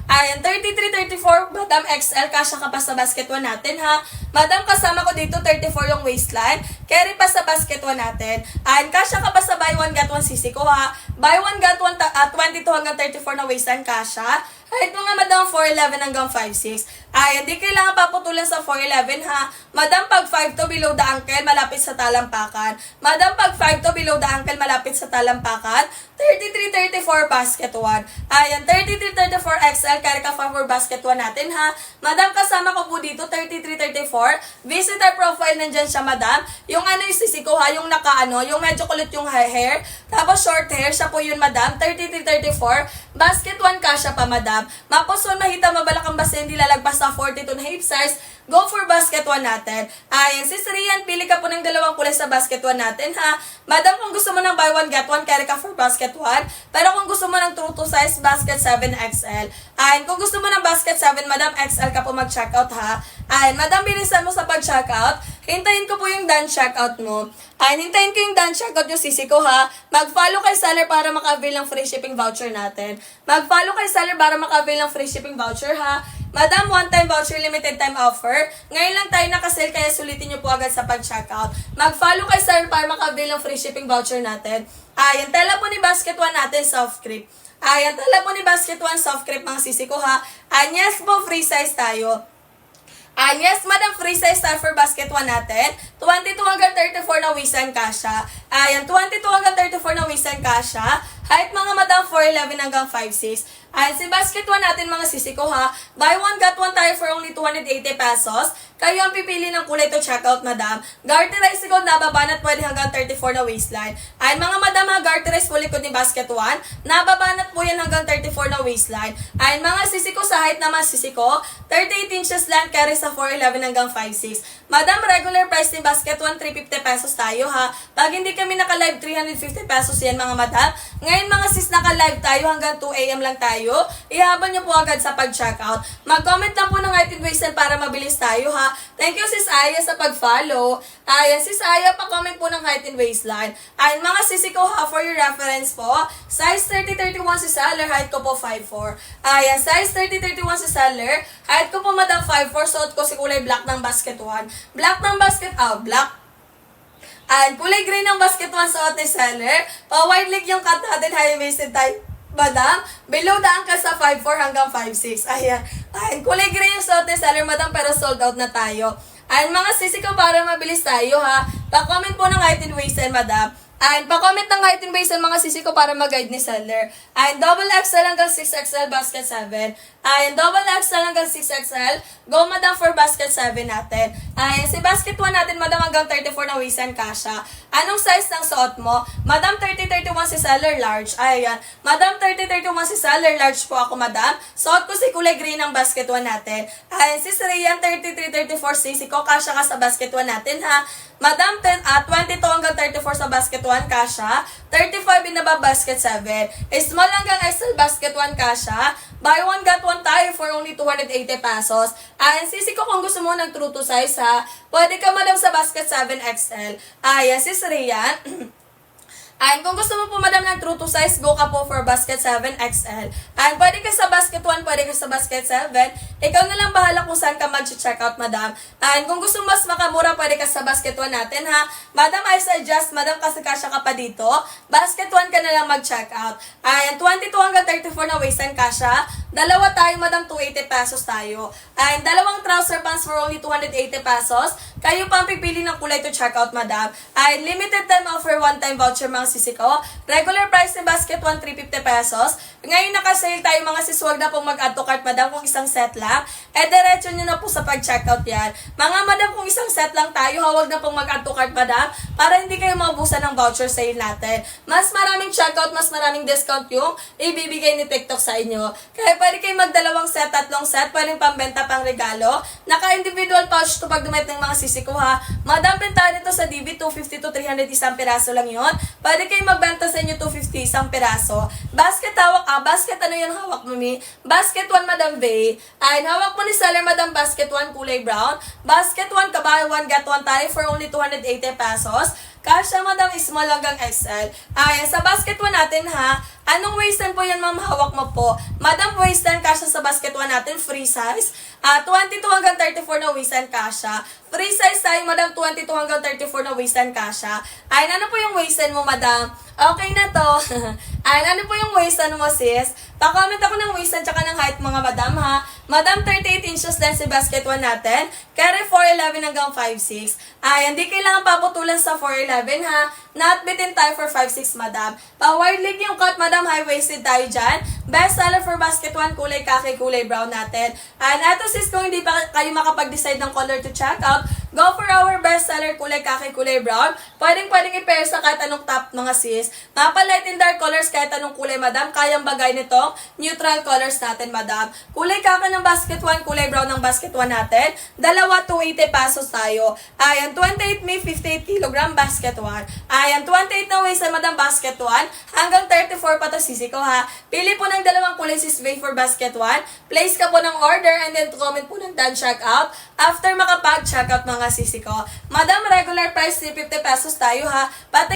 Ayan, 33-34, madam, XL, kasha ka pa sa basket 1 natin ha. Madam, kasama ko dito 34 yung waistline. Carry pa sa basket 1 natin. Ayan, kasha ka pa sa buy 1 get 1 sisi ko ha. Buy 1 get 1, 22 hanggang 34 na waistline kasha. Height mga madam, 4'11 hanggang 5'6. Ayan, di kailangan paputulan sa 4'11 ha. Madam, pag 5'2 below the ankle, malapit sa talampakan. Madam, pag 5'2 below the ankle, malapit sa talampakan. 33-34 basket 1. Ayan, 33-34 XL, carry ka pa for basket 1 natin ha. Madam, kasama ko po dito, 33-34. Visitor profile, nandyan siya madam. Yung ano yung sisi ko ha, yung yung medyo kulit yung hair. Tapos short hair, siya po yun madam, 33-34. Basket 1 kasha pa madam. Mapuson, mahita, mabalak ang basta hindi lalagpas sa 42 na hip size. Go for basket 1 natin. Ayan, sis Rian, pili ka po ng dalawang kulay sa basket 1 natin ha. Madam, kung gusto mo ng buy 1 get 1, carry ka for basket 1. Pero kung gusto mo ng true to size, basket 7 XL. Ayan, kung gusto mo ng basket 7, madam, XL ka po mag-checkout ha. Ayan, madam, bilisan mo sa pag-checkout. Hintayin ko po yung done checkout mo. Ayan, hintayin ko yung done checkout yung sisi ko ha. Mag-follow kay seller para maka-avail ng free shipping voucher natin. Mag-follow kay seller para maka-avail ng free shipping voucher ha. Madam, one-time voucher, limited time offer. Ngayon lang tayo nakasale kaya sulitin nyo po agad sa pag-checkout. Mag-follow kay seller para maka-avail ng free shipping voucher natin. Ayan, tela po ni basket 1 natin, soft crepe. Ayan, tela po ni basket 1, soft crepe mga sisi ko ha. Ayan, yes po, free size tayo. Yes, madam, free size tayo for basket 1 natin. 22 hanggang 34 na waist and kasha. Ayan, 22 hanggang 34 na waist and kasha. Height mga madam, 4'11 hanggang 5'6. Ayan, si basket 1 natin mga sisi ko ha. Buy 1 get 1 tayo for only 280 pesos. Kayo ang pipili ng kulay to checkout madam. Garterized likod nababanat pwede hanggang 34 na waistline. Ayan mga madam ha, garterized po likod ni basket 1. Nababanat po yan hanggang 34 na waistline. Ayan mga sisi ko sa height naman sisi ko. 38 inches lang, carry sa 4'11 hanggang 5'6. Madam, regular price ni basket 1, 350 pesos tayo ha. Pag hindi kami naka-live, 350 pesos yan mga madam. Ngayon mga sis, naka-live tayo hanggang 2 AM lang tayo. tayo, ihabol nyo po agad sa pag-checkout. Mag-comment lang po ng height and waist para mabilis tayo ha. Thank you Sis Aya sa pag-follow. Ayan, Sis Aya, pa-comment po ng height and waistline. Ayan, mga sisi ko ha, for your reference po, size 30-31 si seller, height ko po 5'4". Ayan, size 30-31 si seller, height ko po madam 5'4", suot ko si kulay black ng basket 1. Black ng basket, black. Ayan, kulay green ng basket 1 suot ni seller. Pa-wide leg yung cut natin, high-waisted type. Madam, below the ankle sa 5'4 hanggang 5'6". Ayan. Ayan, kulay green yung suot ni seller, madam, pero sold out na tayo. Ayan, mga sisi ko, para mabilis tayo ha. Pa-comment po ng height and waist, madam. Ayan, pa-comment ng height and waist mga sisi ko para mag-guide ni seller. Ayan, double XL hanggang 6XL basket 7. Ayan, double XL hanggang 6XL. Go madam for basket 7 natin. Ayan, si basket 1 natin madam hanggang 34 na waist and kasha. Anong size ng suot mo? Madam 30-31 si seller large. Ayan, madam 30-31 si seller large po ako madam. Suot ko si kulay green ng basket 1 natin. Ayan, si Srian 33-34 sisi ko. Kasha ka sa basket 1 natin ha. Madam 22 hanggang 34 sa basket 1 kasha. 35 binaba basket 7. Small hanggang XL basket 1 kasha. Buy one get one tayo for only 280 pesos. Ayan, sisi ko kung gusto mo ng true to size ha. Pwede ka madam sa basket 7 XL. Ayan, sis Rian. Ayan, kung gusto mo po madam ng true to size, go ka po for basket 7 XL. Ayan, pwede ka sa basket 1, pwede ka sa basket 7. Ikaw na lang bahala kung saan ka mag-checkout madam. Ayan, kung gusto mas makamura, pwede ka sa basket 1 natin ha. Madam, I suggest madam kasi kasya ka pa dito. Basket 1 ka na lang mag-checkout. Ayan, 22 hanggang 34 na waist and kasya. Dalawa tayo madam, 280 pesos tayo. Ayan, dalawang trouser pants for only 280 pesos. Kayo pa ang pipili ng kulay to checkout madam. Ayan, limited time offer, one time voucher mga sisi ko. Regular price ni basket 1, 350 pesos. Ngayon naka-sale tayo mga sis, wag na pong mag-add to cart madam kung isang set lang. Diretso nyo na po sa pag-checkout yan. Mga madam, kung isang set lang tayo, huwag na pong mag-add to cart madam para hindi kayo maubusan ng voucher sale natin. Mas maraming checkout, mas maraming discount yung ibibigay ni TikTok sa inyo. Kaya pwede kayo magdalawang set, tatlong set, pwedeng pambenta, pang regalo. Naka-individual pouch to pag dumit ng mga sisi ko ha. Madam, bentahan nito sa DB, 250 to 300 isang piraso lang yun. Pwede kayo magbenta sa inyo 250 isang piraso. Basket hawak, basket ano yung hawak mo mi? Basket 1 Madam Vay. Ay, hawak mo ni seller Madam basket 1 kulay brown. Basket 1 kabahay 1 get 1 tayo for only 280 pesos. Kasha Madam small hanggang XL. Ayan, sa basket 1 natin ha. Anong waistline po yan ma'am hawak mo po? Madam waistline kasha sa basket 1 natin, free size. 22 hanggang 34 na waistline kasha. Free size tayo madam, 22 hanggang 34 na waistline kasha. Ayan, ano po yung waistline mo madam? Okay na to. Ayan, ano po yung waistline mo sis? Pa-comment ako ng waistline tsaka ng height mga madam ha. Madam 38 inches lang si basket 1 natin. Carry 4'11 hanggang 5'6". Ayan, di kailangan paputulan sa 4'11 ha. Not bitin tayo for 5'6 madam. Pa-wide leg yung cut madam, high-waisted tayo dyan. Best seller for basket 1, kulay kaki, kulay brown natin. And eto sis, kung hindi pa kayo makapag-decide ng color to check out, go for our best seller, kulay kaki, kulay brown. Pwedeng i-pair sa kahit anong top mga sis. Mapa-light and dark colors kahit anong kulay madam. Kayang bagay nitong neutral colors natin madam. Kulay kaki ng basket 1, kulay brown ng basket 1 natin. Dalawa, 280 pesos tayo. Ayan, 28 May, 58 kilogram, basket 1. Ayan, 28 na waist madam, basket 1. Hanggang 34 pa to sisi ko ha. Pili po ng dalawang kulay sis Vay for basket 1. Place ka po ng order and then comment po ng done checkout. After makapag-checkout mga sisi ko. Madam, regular price 350 pesos tayo ha. Pati